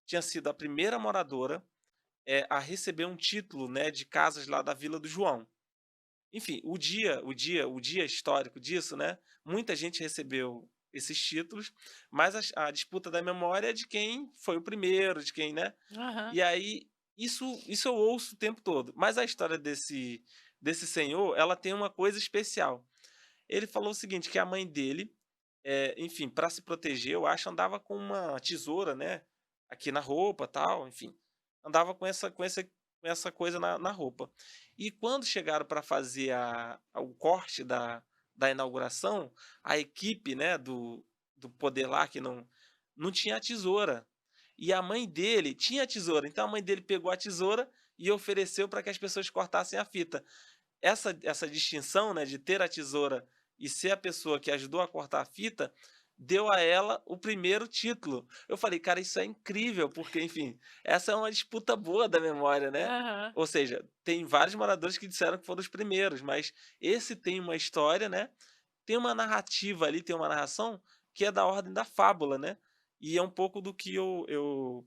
tinha sido a primeira moradora, a receber um título, né, de casas lá da Vila do João. Enfim, o dia histórico disso, né, muita gente recebeu esses títulos, mas a disputa da memória é de quem foi o primeiro, de quem, né. Aham. E aí, isso eu ouço o tempo todo, mas a história desse senhor, ela tem uma coisa especial. Ele falou o seguinte, que a mãe dele, enfim, para se proteger, eu acho, andava com uma tesoura, né, aqui na roupa, tal, enfim, andava com essa coisa na roupa. E quando chegaram para fazer o corte da inauguração, a equipe, né, do poder lá que não tinha a tesoura. E a mãe dele tinha a tesoura, então a mãe dele pegou a tesoura e ofereceu para que as pessoas cortassem a fita. Essa distinção, né, de ter a tesoura e ser a pessoa que ajudou a cortar a fita, deu a ela o primeiro título. Eu falei: "Cara, isso é incrível", porque, enfim, essa é uma disputa boa da memória, né. Aham. Ou seja, tem vários moradores que disseram que foram os primeiros, mas esse tem uma história, né, tem uma narrativa ali, tem uma narração que é da ordem da fábula, né. E é um pouco do que eu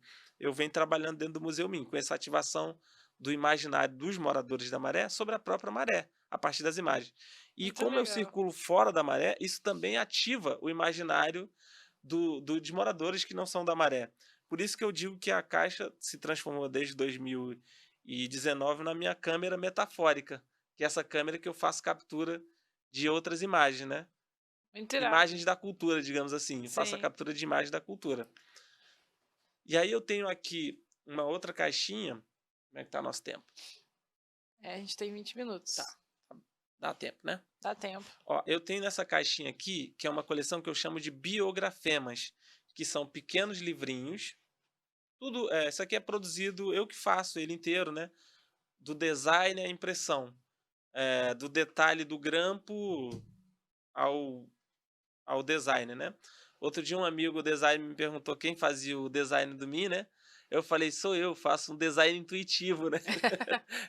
venho trabalhando dentro do Museu Mim, com essa ativação do imaginário dos moradores da maré sobre a própria maré, a partir das imagens. E Muito como eu legal. circulo fora da maré, isso também ativa o imaginário dos moradores que não são da maré. Por isso que eu digo que a Caixa se transformou desde 2019 na minha câmera metafórica, que é essa câmera que eu faço captura de outras imagens, né. Muito irado. Imagens da cultura, digamos assim, eu faço a Sim. captura de imagem da cultura. E aí eu tenho aqui uma outra caixinha, como é que tá nosso tempo? A gente tem 20 minutos. Tá, dá tempo, né? Dá tempo. Ó, eu tenho nessa caixinha aqui, que é uma coleção que eu chamo de biografemas, que são pequenos livrinhos. Isso aqui é produzido, eu que faço ele inteiro, né? Do design à impressão, do detalhe do grampo ao, ao design, né? Outro dia um amigo design me perguntou quem fazia o design do mim, né? Eu falei: "Sou eu, faço um design intuitivo, né".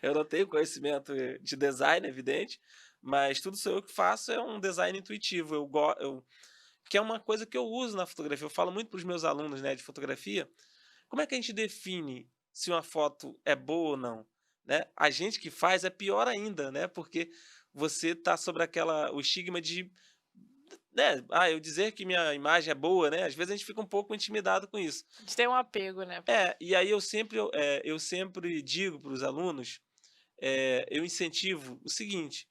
Eu não tenho conhecimento de design, evidente, mas tudo sou eu que faço, é um design intuitivo. Eu que é uma coisa que eu uso na fotografia. Eu falo muito para os meus alunos, né, de fotografia, como é que a gente define se uma foto é boa ou não, né? A gente que faz é pior ainda, né, porque você tá sobre aquela o estigma de, né, eu dizer que minha imagem é boa, né, às vezes a gente fica um pouco intimidado com isso. A gente tem um apego, né. E aí eu sempre digo para os alunos, eu incentivo o seguinte: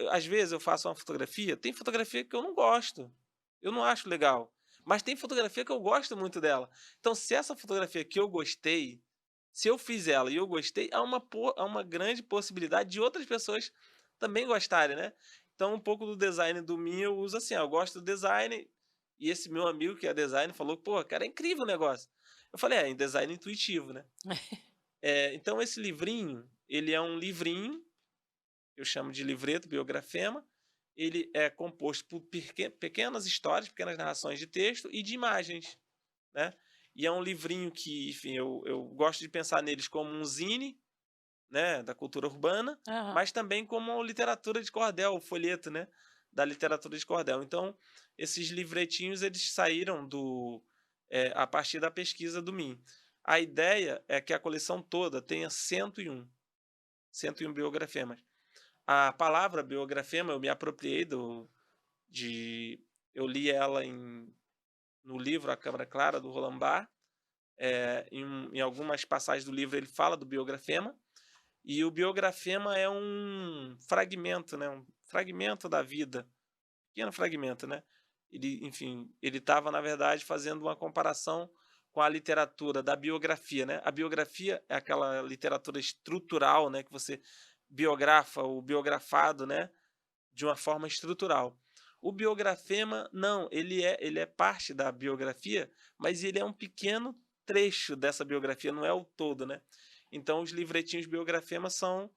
às vezes eu faço uma fotografia, tem fotografia que eu não gosto, eu não acho legal, mas tem fotografia que eu gosto muito dela. Então, se essa fotografia que eu gostei, se eu fiz ela e eu gostei, há uma grande possibilidade de outras pessoas também gostarem, né. Então um pouco do design do mim eu uso assim, eu gosto do design, e esse meu amigo que é designer falou: "Pô, cara, é incrível o negócio". Eu falei: "É, em design intuitivo, né". Então esse livrinho, ele é um livrinho, eu chamo de livreto, biografema. Ele é composto por pequenas histórias, pequenas narrações de texto e de imagens, né. E é um livrinho que, enfim, eu gosto de pensar neles como um zine, né, da cultura urbana, Aham. mas também como uma literatura de cordel, o folheto, né, da literatura de cordel. Então, esses livretinhos eles saíram a partir da pesquisa do MIM. A ideia é que a coleção toda tenha 101 biografemas. A palavra biografema eu me apropriei de eu li ela no livro A Câmara Clara, do Roland Barthes. Em algumas passagens do livro ele fala do biografema, e o biografema é um fragmento, né, um fragmento da vida, pequeno fragmento, né. Ele, enfim, ele estava, na verdade, fazendo uma comparação com a literatura da biografia, né. A biografia é aquela literatura estrutural, né, que você biografa o biografado, né, de uma forma estrutural. O biografema não, ele é parte da biografia, mas ele é um pequeno trecho dessa biografia, não é o todo, né. Então os livretinhos biografema são,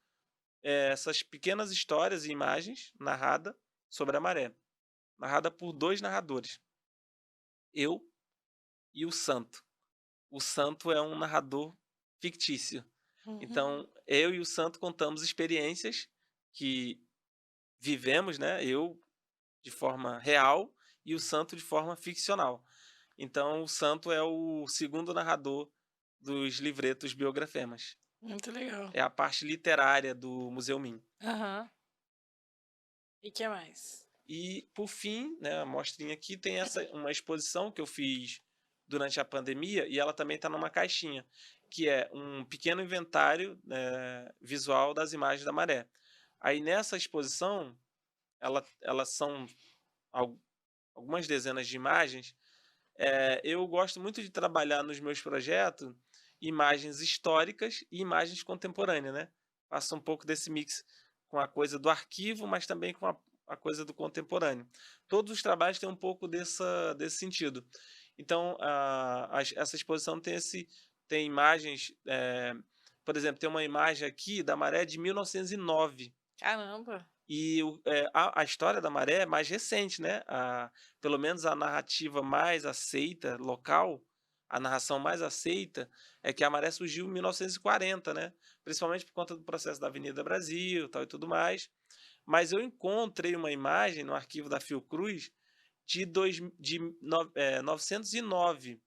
essas pequenas histórias e imagens narrada sobre a maré, narrada por 2 narradores, eu e o santo. O santo é um narrador fictício. Uhum. Então eu e o santo contamos experiências que vivemos, né, eu de forma real e o santo de forma ficcional. Então o santo é o segundo narrador dos livretos biografemas. Muito legal. É a parte literária do Museu MIM. Aham. E que mais? E por fim, né, a mostrinha aqui tem uma exposição que eu fiz durante a pandemia e ela também está numa caixinha, que é um pequeno inventário, visual das imagens da maré. Aí nessa exposição, elas são al algumas dezenas de imagens. Eu gosto muito de trabalhar nos meus projetos imagens históricas e imagens contemporâneas, né. Faço um pouco desse mix com a coisa do arquivo, mas também com a coisa do contemporâneo. Todos os trabalhos têm um pouco desse sentido. Então, essa exposição tem imagens, por exemplo, tem uma imagem aqui da maré de 1909. Caramba. A história da maré é mais recente, né, pelo menos a narrativa mais aceita local, a narração mais aceita é que a maré surgiu em 1940, né, principalmente por conta do processo da Avenida Brasil, tal e tudo mais. Mas eu encontrei uma imagem no arquivo da Fiocruz de 909,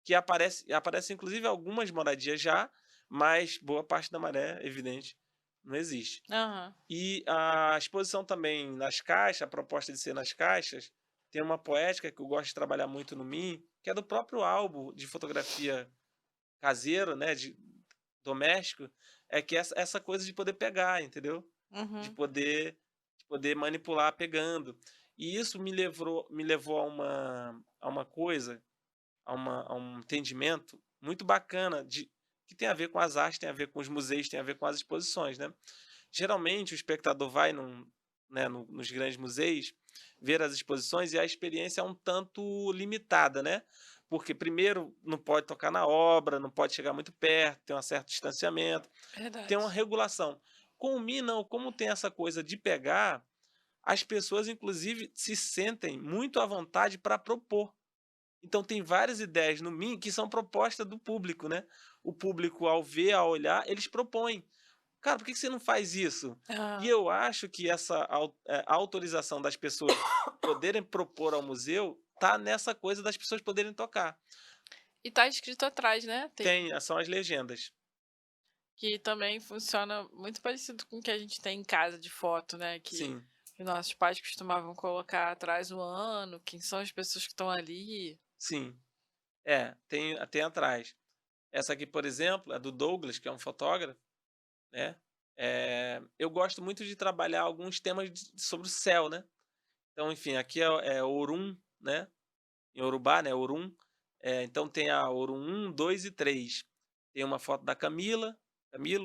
que aparece inclusive algumas moradias já, mas boa parte da maré, evidente, não existe. Aham. E a exposição também nas caixas, a proposta de ser nas caixas, tem uma poética que eu gosto de trabalhar muito no MIM, que é do próprio álbum de fotografia caseiro, né, doméstico, é que essa coisa de poder pegar, entendeu? De Uhum. poder de poder manipular pegando. E isso me levou a uma coisa, a um entendimento muito bacana que tem a ver com as artes, tem a ver com os museus, tem a ver com as exposições, né. Geralmente o espectador vai nos grandes museus, ver as exposições e a experiência é um tanto limitada, né, porque primeiro não pode tocar na obra, não pode chegar muito perto, tem um certo distanciamento, tem uma Verdade. regulação. Com o Mi não, como tem essa coisa de pegar, as pessoas inclusive se sentem muito à vontade para propor. Então tem várias ideias no Min que são proposta do público, né. O público ao ver, ao olhar, eles propõem: "Cara, por que que você não faz isso?". E Aham. eu acho que essa autorização das pessoas poderem propor ao museu, tá nessa coisa das pessoas poderem tocar. E tá escrito atrás, né, tem São as legendas. que também funciona muito parecido com o que a gente tem em casa de foto, né, Sim, que nossos pais costumavam colocar atrás o ano, quem são as pessoas que estão ali. sim. É, tem atrás. Essa aqui, por exemplo, é do Douglas, que é um fotógrafo, né. Eu gosto muito de trabalhar alguns temas sobre o céu, né. Então, enfim, aqui é Orum, né, em Yorubá, né, Orum. Então tem a Orum 1, 2 e 3. Tem uma foto da Camilo,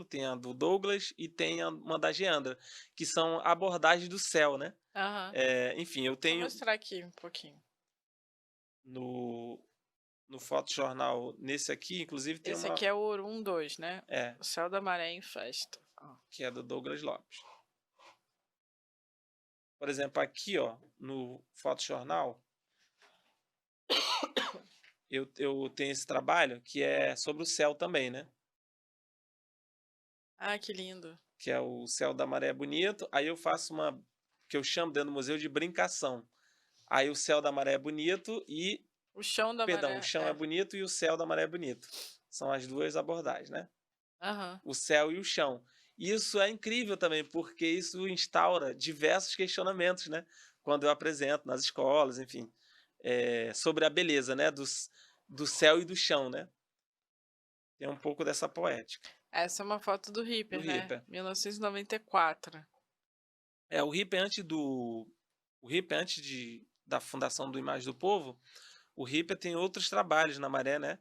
tem a do Douglas e tem uma da Geandra, que são abordagens do céu, né. Aham. Enfim, eu Deixa eu tenho mostrar aqui um pouquinho. no no fotojornal, nesse aqui, inclusive tem Esse uma aqui é o Orum 2, né, é, o céu da maré em festa. Ó. que é do Douglas Lopes. Por exemplo, aqui, ó, no fotojornal, eu tenho esse trabalho que é sobre o céu também, né, Ah, que lindo. que é o céu da maré bonito, aí eu faço uma que eu chamo dentro do museu de brincação. Aí o céu da maré é bonito e O chão da perdão, o maré, chão é é. bonito e o céu da maré é bonito. São as 2 abordagens, né. Aham. O céu e o chão. Isso é incrível também, porque isso instaura diversos questionamentos, né, quando eu apresento nas escolas, enfim, sobre a beleza, né, do céu e do chão, né. Tem um pouco dessa poética. Essa é uma foto do Do Reaper, né, Ripper. 1994. É, o Ripper antes da fundação do Imagem do Povo, o Ripper tem outros trabalhos na Maré, né,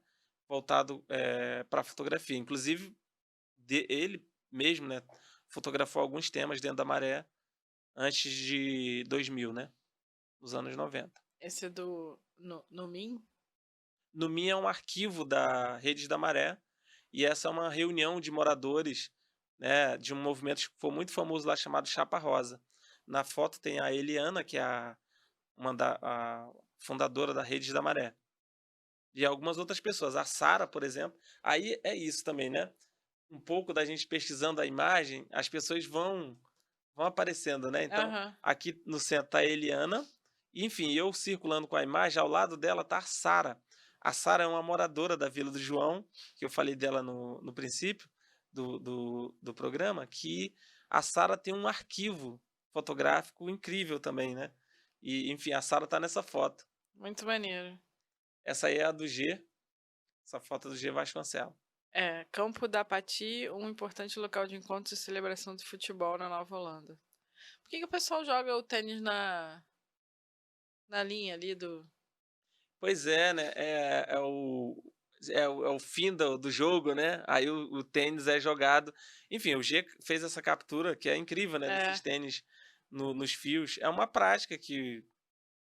voltado, pra fotografia. Inclusive, ele mesmo, né, fotografou alguns temas dentro da Maré antes de 2000, né, nos anos 90. Esse é do no Min? No Min é um arquivo da Redes da Maré, e essa é uma reunião de moradores, né, de um movimento que foi muito famoso lá chamado Chapa Rosa. Na foto tem a Eliana, que é a fundadora da Redes da Maré, e algumas outras pessoas. A Sara, por exemplo. Aí é isso também, né, um pouco da gente pesquisando a imagem, as pessoas vão aparecendo, né. Então, Aham. aqui no centro tá a Eliana, e enfim, eu circulando com a imagem, ao lado dela tá a Sara. A Sara é uma moradora da Vila do João, que eu falei dela no princípio do programa, que a Sara tem um arquivo fotográfico incrível também, né. E, enfim, a Sara tá nessa foto. Muito maneiro. Essa aí é a do G, essa foto é do G Vasconcelos. É, Campo da Pati, um importante local de encontro e celebração de futebol na Nova Holanda. Por que que o pessoal joga o tênis na linha ali do Pois é, né, é o fim do jogo, né, aí o tênis é jogado, enfim, o G fez essa captura que é incrível, né, desses é, tênis nos fios, é uma prática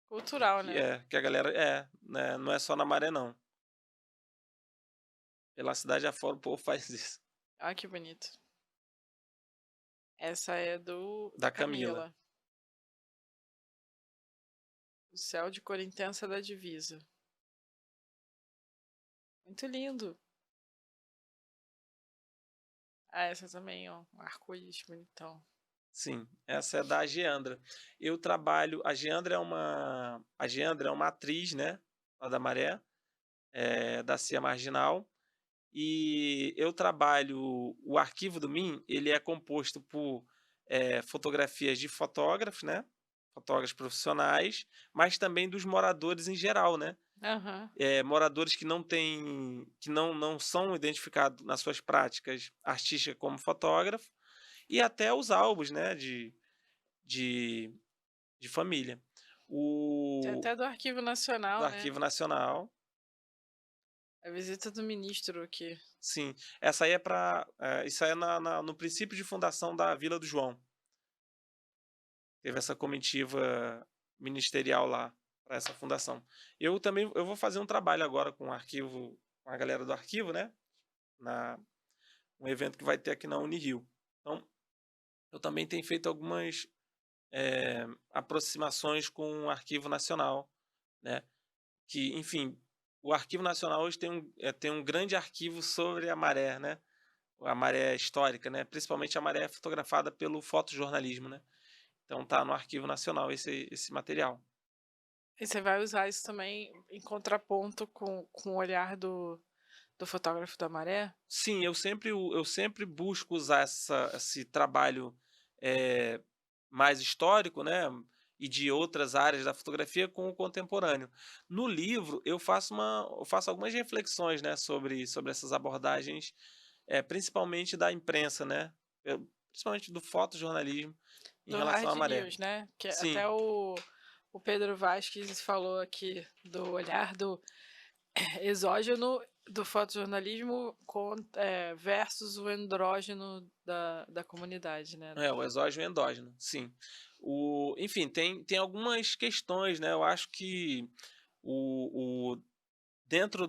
cultural, né. que a galera né, não é só na Maré não, pela cidade afora o povo faz isso. Ah, que bonito. Essa é da Da Camila. Camila. O céu de cor intensa da divisa. Muito lindo. Ah, essa também, ó, um arco-íris bonitão. Sim, essa é da Geandra. Eu trabalho a Geandra é uma atriz, né, lá da Maré, da Cia Marginal. E eu trabalho o arquivo do Min, ele é composto por, fotografias de fotógrafos, né, fotógrafos profissionais, mas também dos moradores em geral, né. Aham. Moradores que não são identificados nas suas práticas artísticas como fotógrafo, e até os álbuns, né, de de família. Tem O até do Arquivo do Nacional, né. Arquivo Nacional. A visita do ministro aqui. Sim, essa aí é para isso aí é no princípio de fundação da Vila do João. Teve essa comitiva ministerial lá, para essa fundação. Eu vou fazer um trabalho agora com o arquivo com a galera do arquivo, né, na um evento que vai ter aqui na Unirio. Então, eu também tenho feito algumas, aproximações com o Arquivo Nacional, né, que, enfim, o Arquivo Nacional hoje tem um grande arquivo sobre a maré, né, a maré histórica, né, principalmente a maré fotografada pelo fotojornalismo, né. Então tá no Arquivo Nacional esse material. E você vai usar isso também em contraponto com o olhar do fotógrafo da maré? Sim, eu sempre busco usar esse trabalho, eh, mais histórico, né, e de outras áreas da fotografia com o contemporâneo. No livro eu faço algumas reflexões, né, sobre essas abordagens, principalmente da imprensa, né, principalmente do fotojornalismo em Do relação à hard maré. news, né, que Sim. até o Pedro Vasques falou aqui do olhar do exógeno do fotojornalismo versus o andrógeno da comunidade, né. É, o exógeno e o endógeno, sim. Enfim, tem algumas questões, né, eu acho que o dentro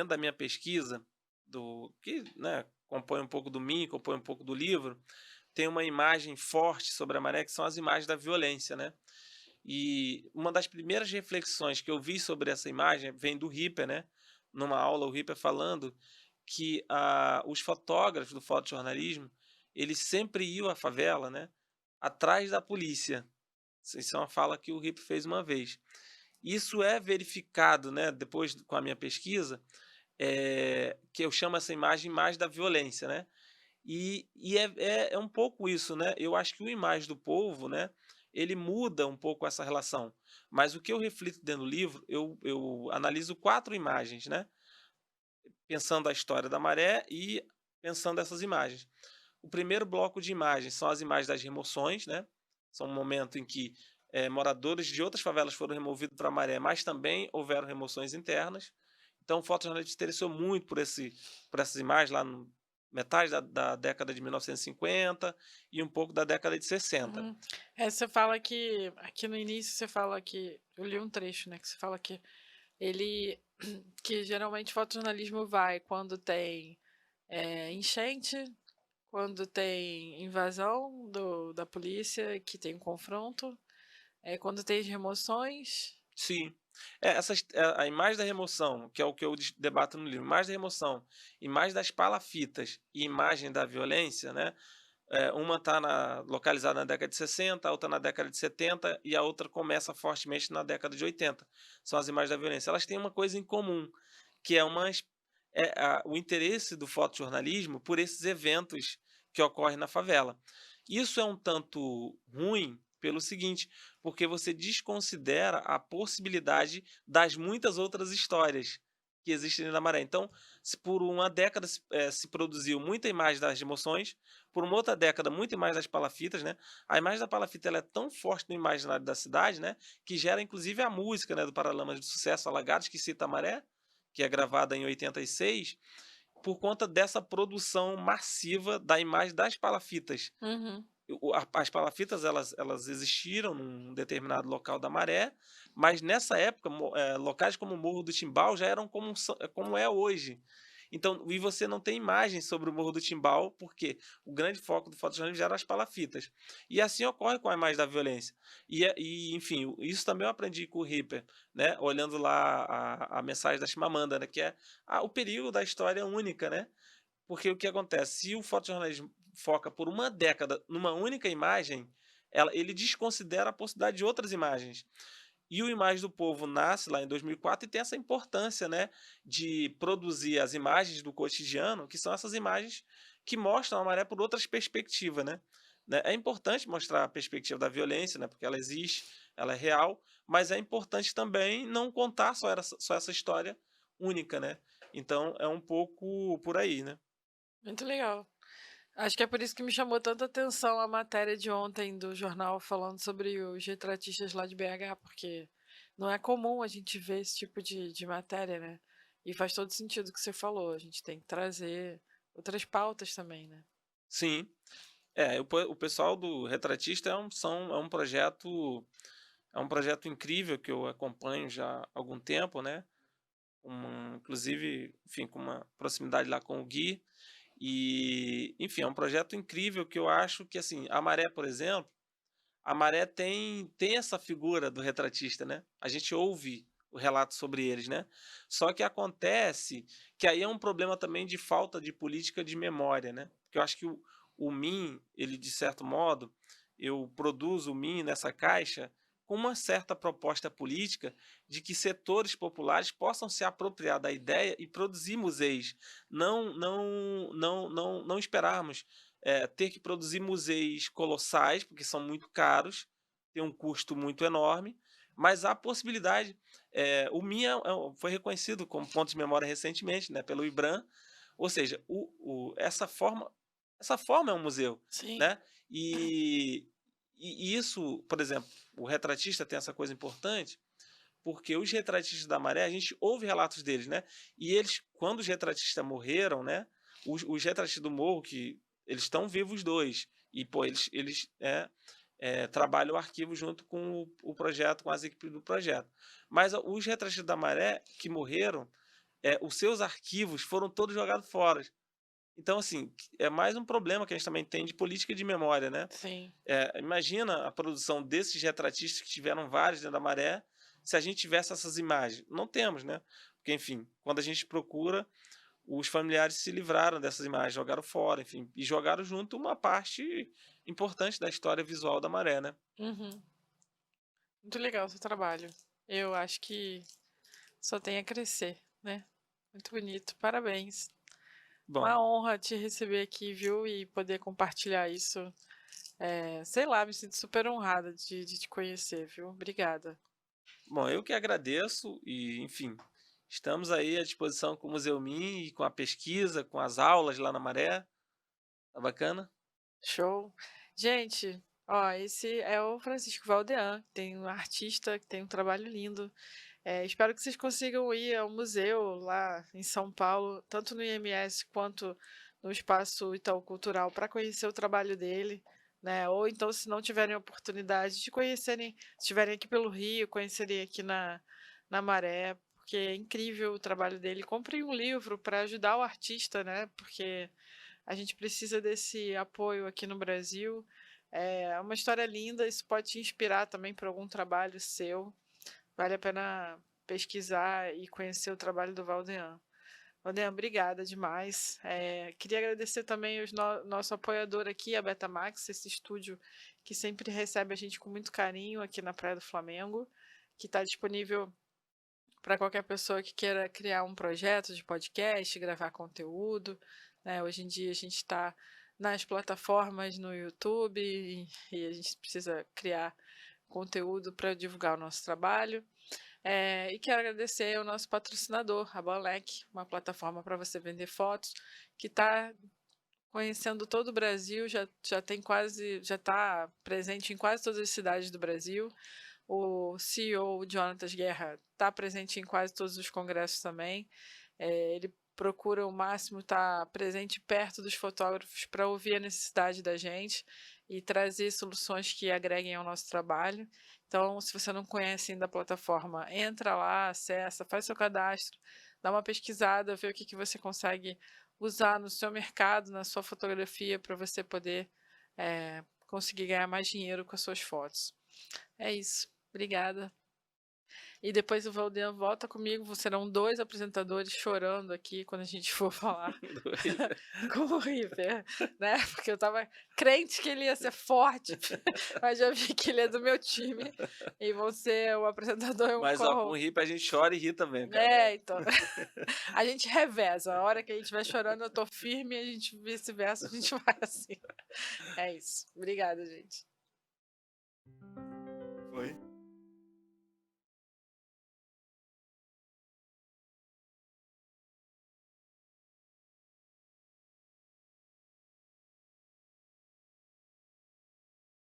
da minha pesquisa, do que, né, compõe um pouco do mim, compõe um pouco do livro, tem uma imagem forte sobre a maré, que são as imagens da violência, né. E uma das primeiras reflexões que eu vi sobre essa imagem vem do Ripper, né, numa aula o Ripper falando que os fotógrafos do fotojornalismo, eles sempre iam à favela, né, atrás da polícia. Isso é uma fala que o Ripper fez uma vez. Isso é verificado, né, depois com a minha pesquisa, que eu chamo essa imagem da violência, né. É um pouco isso, né, eu acho que o Imagem do Povo, né, ele muda um pouco essa relação, mas o que eu reflito dentro do livro, eu analiso 4 imagens, né, pensando a história da maré e pensando essas imagens. O primeiro bloco de imagens são as imagens das remoções, né, são um momento em que, moradores de outras favelas foram removidos para a maré, mas também houveram remoções internas. Então o fotojornalismo se interessou muito por essas imagens lá no metade da década de 1950 e um pouco da década de 60. Uhum. Você fala que aqui no início você fala que eu li um trecho, né, que você fala que ele que geralmente o fotojornalismo vai quando tem, enchente, quando tem invasão da polícia, que tem um confronto, quando tem as remoções. Sim. A imagem da remoção, que é o que eu debato no livro, imagem da remoção, imagem das palafitas e imagem da violência, né, uma está localizada na década de 60, a outra na década de 70 e a outra começa fortemente na década de 80. São as imagens da violência. Elas têm uma coisa em comum, que é o interesse do fotojornalismo por esses eventos que ocorrem na favela. Isso é um tanto ruim pelo seguinte, porque você desconsidera a possibilidade das muitas outras histórias que existem na Maré. Então, se por uma década se produziu muita imagem das emoções, por uma outra década muita imagem das palafitas, né? A imagem da palafita ela é tão forte no imaginário da cidade, né, que gera inclusive a música, né, do Paralamas de Sucesso Alagados, que cita a Maré, que é gravada em 86, por conta dessa produção massiva da imagem das palafitas. Uhum. As palafitas elas existiram num determinado local da Maré, mas nessa época locais como o Morro do Timbal já eram como é hoje. Então e você não tem imagens sobre o Morro do Timbal, porque o grande foco do fotojornalismo já eram as palafitas. E assim ocorre com a imagem da violência. Enfim, isso também eu aprendi com o Ripper, né, olhando lá a mensagem da Chimamanda, né, que é o perigo da história única, né. Porque o que acontece, se o fotojornalismo foca por uma década numa única imagem, ele desconsidera a possibilidade de outras imagens. E o Imagem do Povo nasce lá em 2004 e tem essa importância, né, de produzir as imagens do cotidiano, que são essas imagens que mostram a maré por outras perspectivas, né. É importante mostrar a perspectiva da violência, né, porque ela existe, ela é real, mas é importante também não contar só essa história única, né. Então é um pouco por aí, né. Muito legal. Acho que é por isso que me chamou tanta atenção a matéria de ontem do jornal falando sobre os retratistas lá de BH, porque não é comum a gente ver esse tipo de matéria, né? E faz todo sentido o que você falou, a gente tem que trazer outras pautas também, né? Sim. O pessoal do Retratista é um projeto incrível que eu acompanho já há algum tempo, né, inclusive, enfim, com uma proximidade lá com o Gui, enfim, é um projeto incrível que eu acho que, assim, a Maré, por exemplo, a Maré tem essa figura do retratista, né, a gente ouve o relato sobre eles, né. Só que acontece que aí é um problema também de falta de política de memória, né, porque eu acho que o MIM, ele de certo modo, eu produzo o MIM nessa caixa com uma certa proposta política de que setores populares possam se apropriar da ideia e produzir museus, não esperarmos, ter que produzir museus colossais, porque são muito caros, tem um custo muito enorme, mas há possibilidade, o MIM foi reconhecido como ponto de memória recentemente, né, pelo IBRAM, ou seja, essa forma é um museu, Sim. né, e isso, por exemplo, o retratista tem essa coisa importante, porque os retratistas da Maré, a gente ouve relatos deles, né, e eles, quando os retratistas morreram, né, os retratistas do Morro, que eles estão vivos os 2, e pô, eles trabalham o arquivo junto com o projeto, com as equipes do projeto. Mas os retratistas da Maré, que morreram, os seus arquivos foram todos jogados fora. Então, assim, é mais um problema que a gente também tem de política de memória, né. Sim. Imagina a produção desses retratistas que tiveram vários dentro da Maré, se a gente tivesse essas imagens. Não temos, né, porque, enfim, quando a gente procura, os familiares se livraram dessas imagens, jogaram fora, enfim, e jogaram junto uma parte importante da história visual da Maré, né. Uhum. Muito legal o seu trabalho. Eu acho que só tem a crescer, né. Muito bonito, parabéns. Bom, Uma honra te receber aqui, viu, e poder compartilhar isso. Sei lá, me sinto super honrada de te conhecer, viu. Obrigada. bom, eu que agradeço e, enfim, estamos aí à disposição com o Museu Min e com a pesquisa, com as aulas lá na Maré. Tá bacana? Show. Gente, ó, esse é o Francisco Valdean, tem um artista que tem um trabalho lindo. Espero que vocês consigam ir ao museu lá em São Paulo, tanto no IMS quanto no Espaço Itaú Cultural, para conhecer o trabalho dele, né? Ou então, se não tiverem oportunidade de conhecerem, se estiverem aqui pelo Rio, conhecerem aqui na Maré, porque é incrível o trabalho dele. Comprem um livro para ajudar o artista, né? Porque a gente precisa desse apoio aqui no Brasil. É uma história linda, isso pode te inspirar também para algum trabalho seu. Vale a pena pesquisar e conhecer o trabalho do Valdean. Valdean, obrigada demais. Queria agradecer também o nosso apoiador aqui, a Betamax, esse estúdio que sempre recebe a gente com muito carinho aqui na Praia do Flamengo, que está disponível para qualquer pessoa que queira criar um projeto de podcast, gravar conteúdo, né? Hoje em dia a gente está nas plataformas no YouTube e a gente precisa criar conteúdo para divulgar o nosso trabalho. E quero agradecer ao nosso patrocinador, a Banlec, uma plataforma para você vender fotos, que está conhecendo todo o Brasil, já está presente em quase todas as cidades do Brasil. O CEO, o Jonatas Guerra, está presente em quase todos os congressos também. Ele procura o máximo estar presente perto dos fotógrafos para ouvir a necessidade da gente e trazer soluções que agreguem ao nosso trabalho. Então, se você não conhece ainda a plataforma, entra lá, acessa, faz seu cadastro, dá uma pesquisada, vê o que você consegue usar no seu mercado, na sua fotografia, para você poder conseguir ganhar mais dinheiro com as suas fotos. É isso. Obrigada. E depois o Valdean volta comigo, serão 2 apresentadores chorando aqui quando a gente for falar com o River, né, porque eu estava crente que ele ia ser forte, mas já vi que ele é do meu time, e vão ser o apresentador e um Mas ó, com hipe a gente chora e ri também, cara. então, a gente reveza, a hora que a gente estiver chorando eu tô firme e a gente vice-versa, a gente vai assim. É isso. Obrigada, gente. Foi.